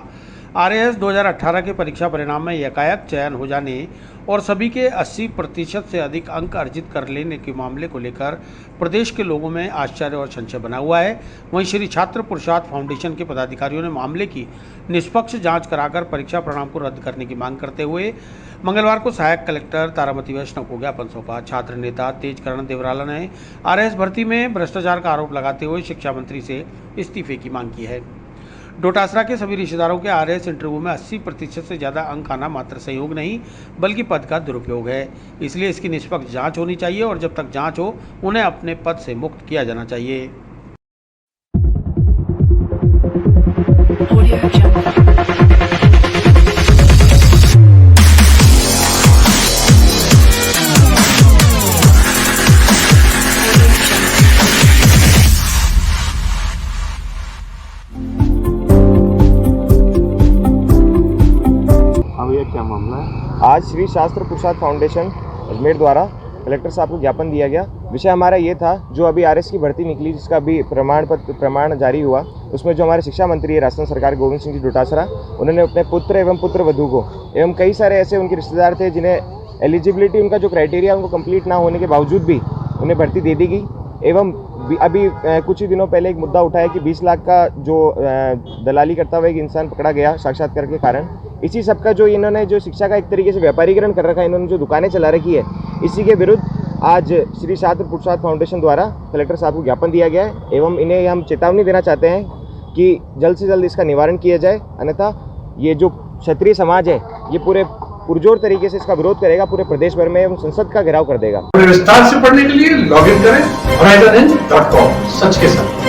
RAS 2018 के परीक्षा परिणाम में एकाएक चयन हो जाने और सभी के 80% से अधिक अंक अर्जित कर लेने के मामले को लेकर प्रदेश के लोगों में आश्चर्य और संशय बना हुआ है। वहीं श्री छात्र पुरुषार्थ फाउंडेशन के पदाधिकारियों ने मामले की निष्पक्ष जांच कराकर परीक्षा परिणाम को रद्द करने की मांग करते हुए मंगलवार को सहायक कलेक्टर तारामती वैष्णव को ज्ञापन सौंपा। छात्र नेता तेजकरण देवराला ने RAS भर्ती में भ्रष्टाचार का आरोप लगाते हुए शिक्षा मंत्री से इस्तीफे की मांग की है। डोटासरा के सभी रिश्तेदारों के आरएस इंटरव्यू में 80% से ज़्यादा अंक आना मात्र सहयोग नहीं बल्कि पद का दुरुपयोग है। इसलिए इसकी निष्पक्ष जांच होनी चाहिए और जब तक जांच हो उन्हें अपने पद से मुक्त किया जाना चाहिए। क्या मामला है? आज श्री शास्त्र प्रसाद फाउंडेशन अजमेर द्वारा कलेक्टर साहब को ज्ञापन दिया गया। विषय हमारा ये था, जो अभी आरएस की भर्ती निकली जिसका अभी प्रमाण जारी हुआ, उसमें जो हमारे शिक्षा मंत्री है राजस्थान सरकार गोविंद सिंह जी डोटासरा, उन्होंने अपने पुत्र एवं पुत्र वधू को एवं कई सारे ऐसे उनके रिश्तेदार थे जिन्हें एलिजिबिलिटी उनका जो क्राइटेरिया उनको कंप्लीट ना होने के बावजूद भी उन्हें भर्ती दे दी गई। एवं अभी कुछ ही दिनों पहले एक मुद्दा उठा है कि 20 लाख का जो दलाली करता हुआ एक इंसान पकड़ा गया साक्षात्कार के कारण। इसी सब का जो इन्होंने जो शिक्षा का एक तरीके से व्यापारीकरण कर रखा है, इन्होंने जो दुकानें चला रखी है, इसी के विरुद्ध आज श्री शास्त्र प्रसाद फाउंडेशन द्वारा कलेक्टर साहब को ज्ञापन दिया गया है एवं इन्हें हम चेतावनी देना चाहते हैं कि जल्द से जल्द इसका निवारण किया जाए, अन्यथा ये जो क्षत्रिय समाज है ये पूरे पुरजोर तरीके से इसका विरोध करेगा, पूरे प्रदेश भर में एवं संसद का घेराव कर देगा। विस्तार से पढ़ने के लिए लॉग इन करें horizonn.com, सच के साथ।